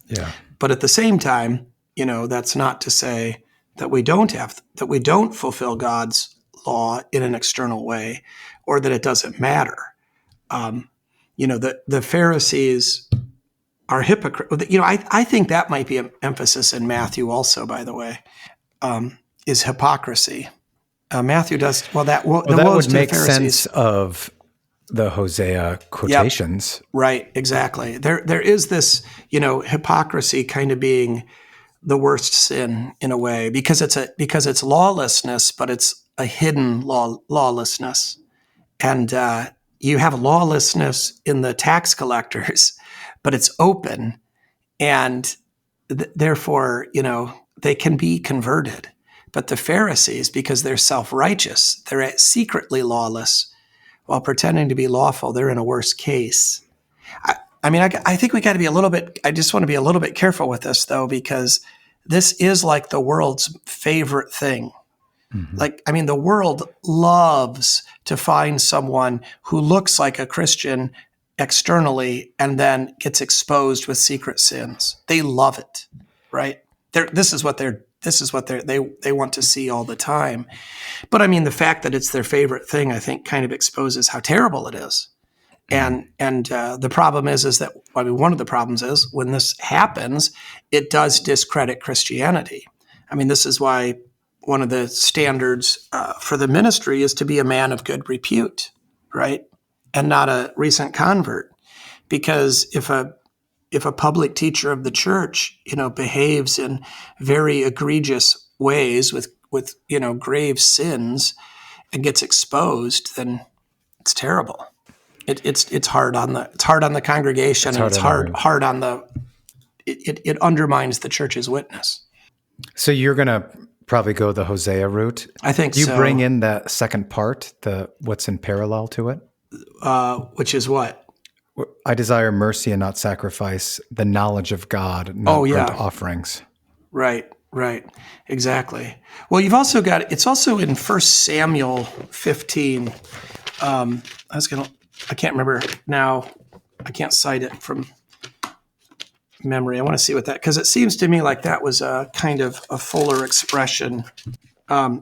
[SPEAKER 2] Yeah.
[SPEAKER 3] But at the same time, that's not to say that we don't fulfill God's law in an external way, or that it doesn't matter. The Pharisees are hypocrites. I think that might be an emphasis in Matthew also, by the way, is hypocrisy. Matthew does, that
[SPEAKER 2] would make sense of the Hosea quotations.
[SPEAKER 3] Yep. Right, exactly. There is this, hypocrisy kind of being the worst sin in a way, because it's lawlessness, but it's a hidden lawlessness. And you have lawlessness in the tax collectors, but it's open. And therefore, they can be converted. But the Pharisees, because they're self-righteous, they're secretly lawless while pretending to be lawful, they're in a worse case. I think we got to be I just want to be a little bit careful with this, though, because this is like the world's favorite thing. Mm-hmm. The world loves to find someone who looks like a Christian externally and then gets exposed with secret sins. They love it, right? This is what they want to see all the time. But the fact that it's their favorite thing, I think, kind of exposes how terrible it is. And the problem is that one of the problems is when this happens, it does discredit Christianity. This is why one of the standards for the ministry is to be a man of good repute, right, and not a recent convert. Because if a public teacher of the church, behaves in very egregious ways with grave sins and gets exposed, then it's terrible. It's hard on the congregation, and it's hard on the. It undermines the church's witness.
[SPEAKER 2] So you're going to probably go the Hosea route.
[SPEAKER 3] I think
[SPEAKER 2] you bring in that second part, what's in parallel to it,
[SPEAKER 3] which is what?
[SPEAKER 2] I desire mercy and not sacrifice, the knowledge of God, not burnt offerings.
[SPEAKER 3] Right, exactly. Well, you've also got, it's also in 1 Samuel 15. I can't remember now. I can't cite it from memory. I want to see what because it seems to me like that was a kind of a fuller expression. That's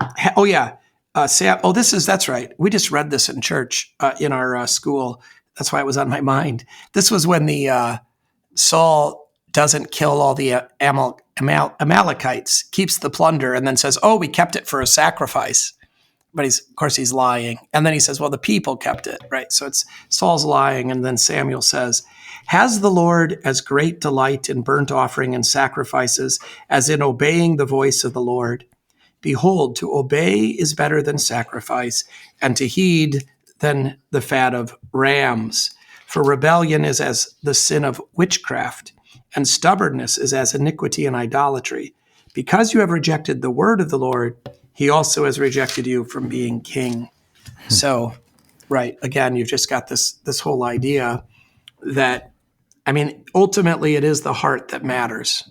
[SPEAKER 3] right. We just read this in church in our school. That's why it was on my mind. This was when the Saul doesn't kill all the Amalekites, keeps the plunder, and then says, "Oh, we kept it for a sacrifice." But of course he's lying. And then he says, well, the people kept it, right? So it's Saul's lying. And then Samuel says, has the Lord as great delight in burnt offering and sacrifices as in obeying the voice of the Lord? Behold, to obey is better than sacrifice, and to heed than the fat of rams. For rebellion is as the sin of witchcraft, and stubbornness is as iniquity and idolatry. Because you have rejected the word of the Lord, he also has rejected you from being king. So, right, again, you've just got this whole idea that, ultimately it is the heart that matters.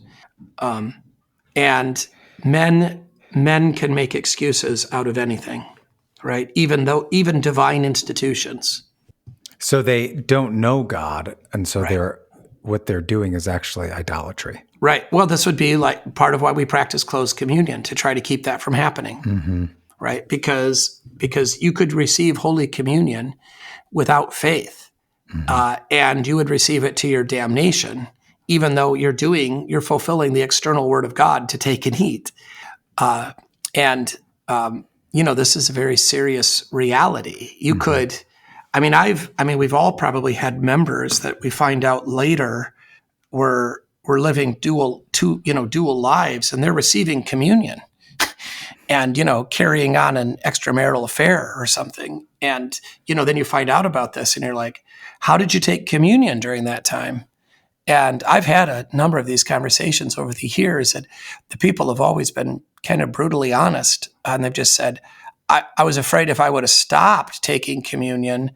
[SPEAKER 3] And men can make excuses out of anything, right? Even divine institutions.
[SPEAKER 2] So they don't know God, and so what they're doing is actually idolatry.
[SPEAKER 3] Right. Well, this would be like part of why we practice closed communion, to try to keep that from happening. Mm-hmm. Right? Because you could receive Holy Communion without faith, mm-hmm. And you would receive it to your damnation, even though you're fulfilling the external word of God to take and eat. This is a very serious reality. You mm-hmm. could, we've all probably had members that we find out later were living dual lives, and they're receiving communion and, carrying on an extramarital affair or something. And, then you find out about this and you're like, how did you take communion during that time? And I've had a number of these conversations over the years, and the people have always been kind of brutally honest. And they've just said, I was afraid if I would have stopped taking communion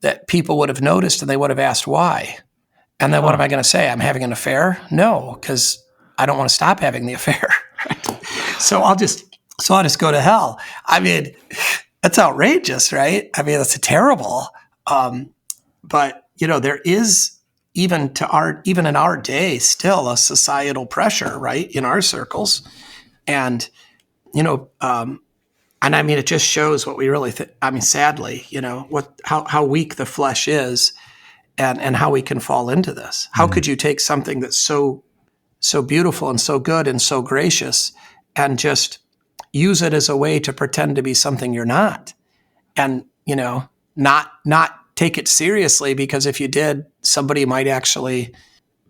[SPEAKER 3] that people would have noticed and they would have asked why. And then what am I going to say? I'm having an affair? No, because I don't want to stop having the affair. Right? So I'll just go to hell. That's outrageous, right? That's terrible. But there is even in our day still a societal pressure, right, in our circles, and it just shows what we really think. Sadly, how weak the flesh is. And how we can fall into this. How could you take something that's so beautiful and so good and so gracious and just use it as a way to pretend to be something you're not? And, not take it seriously, because if you did, somebody might actually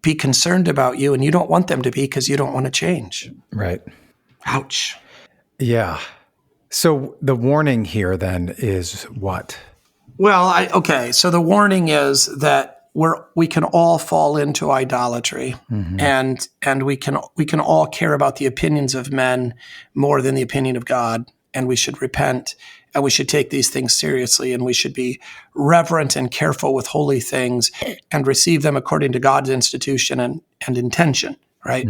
[SPEAKER 3] be concerned about you, and you don't want them to be, because you don't want to change.
[SPEAKER 2] Right.
[SPEAKER 3] Ouch.
[SPEAKER 2] Yeah. So the warning here then is what?
[SPEAKER 3] Okay. So the warning is that we can all fall into idolatry, and we can all care about the opinions of men more than the opinion of God, and we should repent, and we should take these things seriously, and we should be reverent and careful with holy things, and receive them according to God's institution and intention. Right.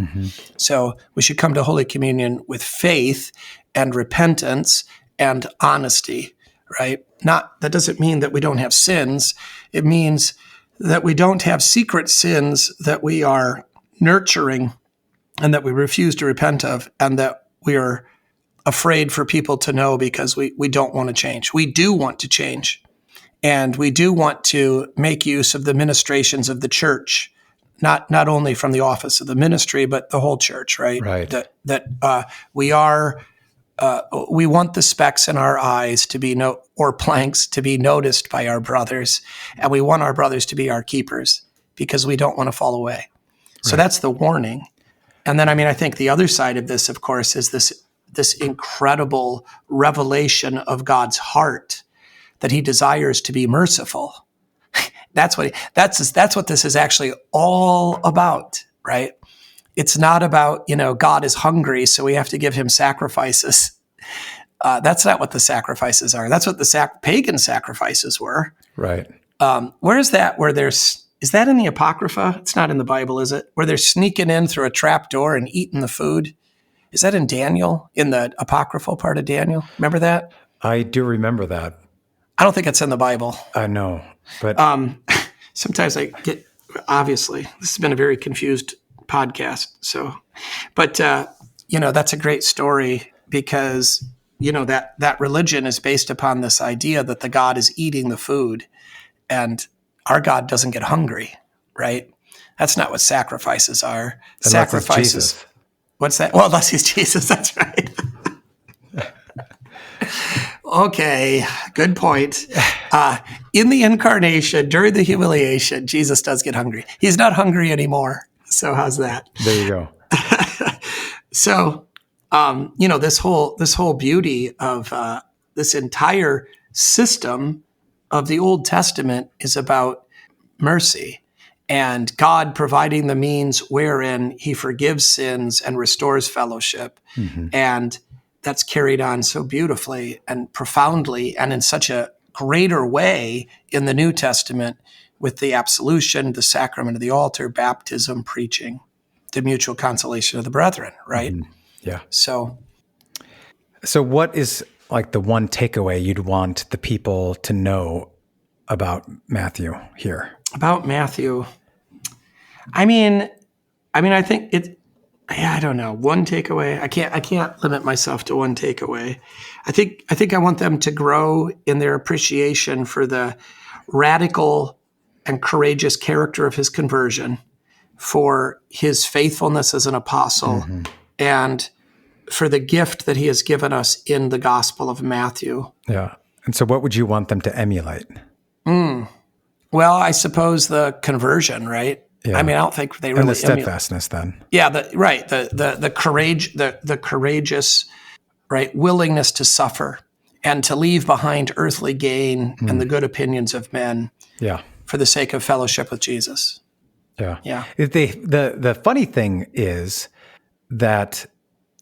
[SPEAKER 3] So we should come to Holy Communion with faith and repentance and honesty. Right. That doesn't mean that we don't have sins. It means that we don't have secret sins that we are nurturing and that we refuse to repent of, and that we are afraid for people to know because we don't want to change. We do want to change, and we do want to make use of the ministrations of the church, not only from the office of the ministry, but the whole church, right?
[SPEAKER 2] Right.
[SPEAKER 3] We want the specks in our eyes to be or planks to be noticed by our brothers, and we want our brothers to be our keepers because we don't want to fall away. So that's the warning. And then, I think the other side of this, of course, is this incredible revelation of God's heart, that He desires to be merciful. That's what this is actually all about, right? It's not about, God is hungry, so we have to give Him sacrifices. That's not what the sacrifices are. That's what the pagan sacrifices were.
[SPEAKER 2] Right.
[SPEAKER 3] Where is that? Is that in the Apocrypha? It's not in the Bible, is it? Where they're sneaking in through a trap door and eating the food? Is that in Daniel, in the apocryphal part of Daniel? Remember that?
[SPEAKER 2] I do remember that.
[SPEAKER 3] I don't think it's in the Bible.
[SPEAKER 2] I know, but
[SPEAKER 3] sometimes obviously, this has been a very confused podcast. So, but that's a great story because that religion is based upon this idea that the God is eating the food, and our God doesn't get hungry, right? That's not what sacrifices are.
[SPEAKER 2] Unless sacrifices.
[SPEAKER 3] What's that? Well, unless He's Jesus, that's right. Okay, good point. In the incarnation, during the humiliation, Jesus does get hungry. He's not hungry anymore. So how's that?
[SPEAKER 2] There you go.
[SPEAKER 3] So, this whole beauty of this entire system of the Old Testament is about mercy and God providing the means wherein He forgives sins and restores fellowship. And that's carried on so beautifully and profoundly and in such a greater way in the New Testament with the absolution, the sacrament of the altar, baptism, preaching, the mutual consolation of the brethren, right?
[SPEAKER 2] Yeah.
[SPEAKER 3] So
[SPEAKER 2] what is like the one takeaway you'd want the people to know about Matthew here?
[SPEAKER 3] About Matthew, I think I don't know. One takeaway. I can't limit myself to one takeaway. I think I want them to grow in their appreciation for the radical and courageous character of His conversion, for His faithfulness as an apostle, and for the gift that He has given us in the Gospel of Matthew.
[SPEAKER 2] Yeah. And so what would you want them to emulate?
[SPEAKER 3] Well, I suppose the conversion, right?
[SPEAKER 2] Yeah.
[SPEAKER 3] I don't think they really
[SPEAKER 2] and the steadfastness then.
[SPEAKER 3] Yeah, the courage, the courageous, right, willingness to suffer and to leave behind earthly gain and the good opinions of men.
[SPEAKER 2] Yeah.
[SPEAKER 3] For the sake of fellowship with Jesus.
[SPEAKER 2] Yeah.
[SPEAKER 3] Yeah.
[SPEAKER 2] The funny thing is that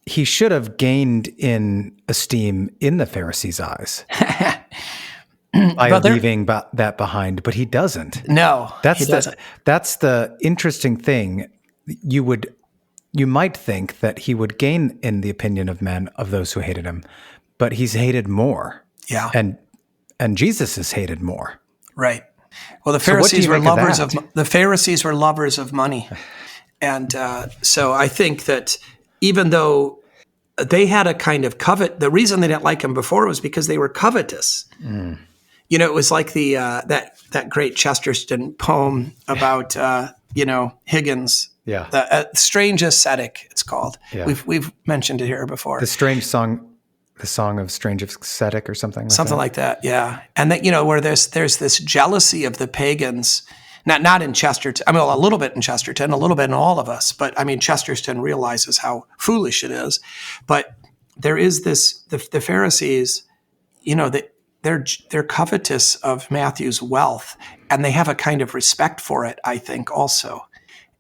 [SPEAKER 2] He should have gained in esteem in the Pharisees' eyes by leaving that behind, but He doesn't.
[SPEAKER 3] No, He doesn't.
[SPEAKER 2] That's the interesting thing. You might think that He would gain in the opinion of men, of those who hated Him, but He's hated more.
[SPEAKER 3] Yeah.
[SPEAKER 2] And Jesus is hated more.
[SPEAKER 3] Right. Well, the Pharisees were lovers of money. And so I think that even though they had a kind of the reason they didn't like Him before was because they were covetous. It was like the that great Chesterton poem about Higgins.
[SPEAKER 2] Yeah.
[SPEAKER 3] The Strange Ascetic, it's called.
[SPEAKER 2] Yeah.
[SPEAKER 3] We've mentioned it here before.
[SPEAKER 2] The Song of Strange Ascetic or something
[SPEAKER 3] like that, yeah. And that, where there's this jealousy of the pagans, not in Chesterton, a little bit in Chesterton, a little bit in all of us, but Chesterton realizes how foolish it is. But there is this, the Pharisees, they're covetous of Matthew's wealth, and they have a kind of respect for it, I think, also.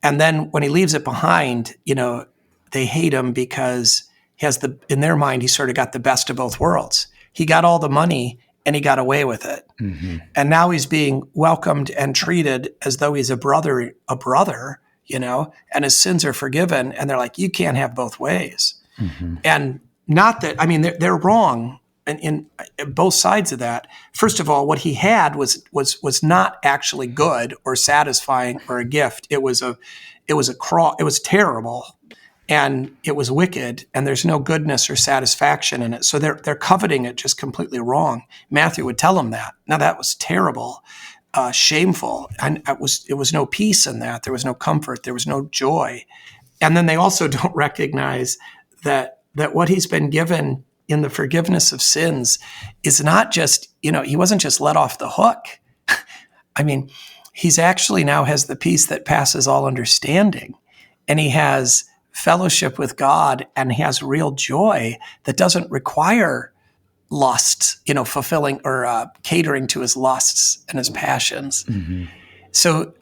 [SPEAKER 3] And then when he leaves it behind, they hate him because he has in their mind, he sort of got the best of both worlds. He got all the money and he got away with it. Mm-hmm. And now he's being welcomed and treated as though he's a brother, and his sins are forgiven. And they're like, you can't have both ways. Mm-hmm. And not that, they're wrong in both sides of that. First of all, what he had was not actually good or satisfying or a gift. It was a cross. It was terrible, and it was wicked, and there's no goodness or satisfaction in it. So they're coveting it just completely wrong. Matthew would tell them that. Now that was terrible, shameful, and it was no peace in that. There was no comfort. There was no joy. And then they also don't recognize that what he's been given in the forgiveness of sins is not just, he wasn't just let off the hook. He's actually now has the peace that passes all understanding. And he has fellowship with God, and he has real joy that doesn't require lust, fulfilling or catering to his lusts and his passions. Mm-hmm. So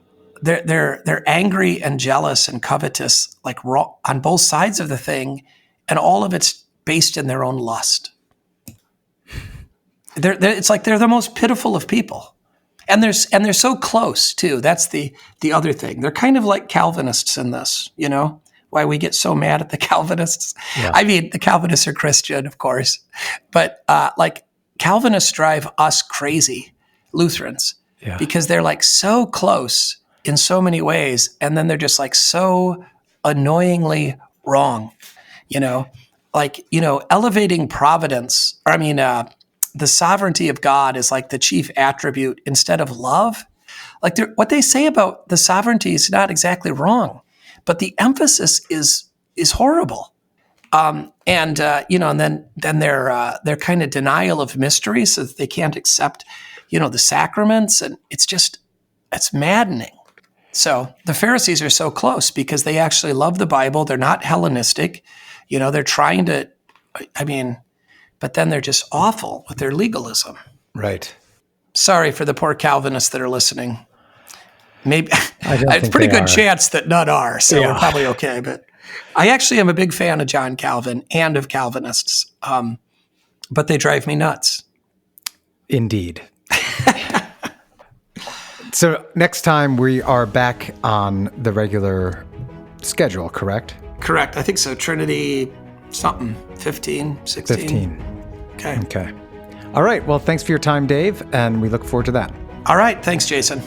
[SPEAKER 3] they're angry and jealous and covetous, like on both sides of the thing, and all of it's based in their own lust. It's like they're the most pitiful of people, and they're so close too. That's the other thing. They're kind of like Calvinists in this. Why we get so mad at the Calvinists? Yeah. The Calvinists are Christian, of course, but like Calvinists drive us crazy, Lutherans, because they're like so close in so many ways, and then they're just like so annoyingly wrong. Elevating providence, the sovereignty of God is like the chief attribute instead of love. Like what they say about the sovereignty is not exactly wrong, but the emphasis is horrible. And then their kind of denial of mystery, so that they can't accept, the sacraments, and it's maddening. So the Pharisees are so close because they actually love the Bible. They're not Hellenistic. They're trying to, but then they're just awful with their legalism.
[SPEAKER 2] Right.
[SPEAKER 3] Sorry for the poor Calvinists that are listening. Maybe it's a pretty good chance that none are, so we're probably okay. But I actually am a big fan of John Calvin and of Calvinists, but they drive me nuts.
[SPEAKER 2] Indeed. So next time we are back on the regular schedule, correct?
[SPEAKER 3] Correct. I think so. Trinity something, 15, 16.
[SPEAKER 2] 15. Okay. All right. Well, thanks for your time, Dave, and we look forward to that.
[SPEAKER 3] All right. Thanks, Jason.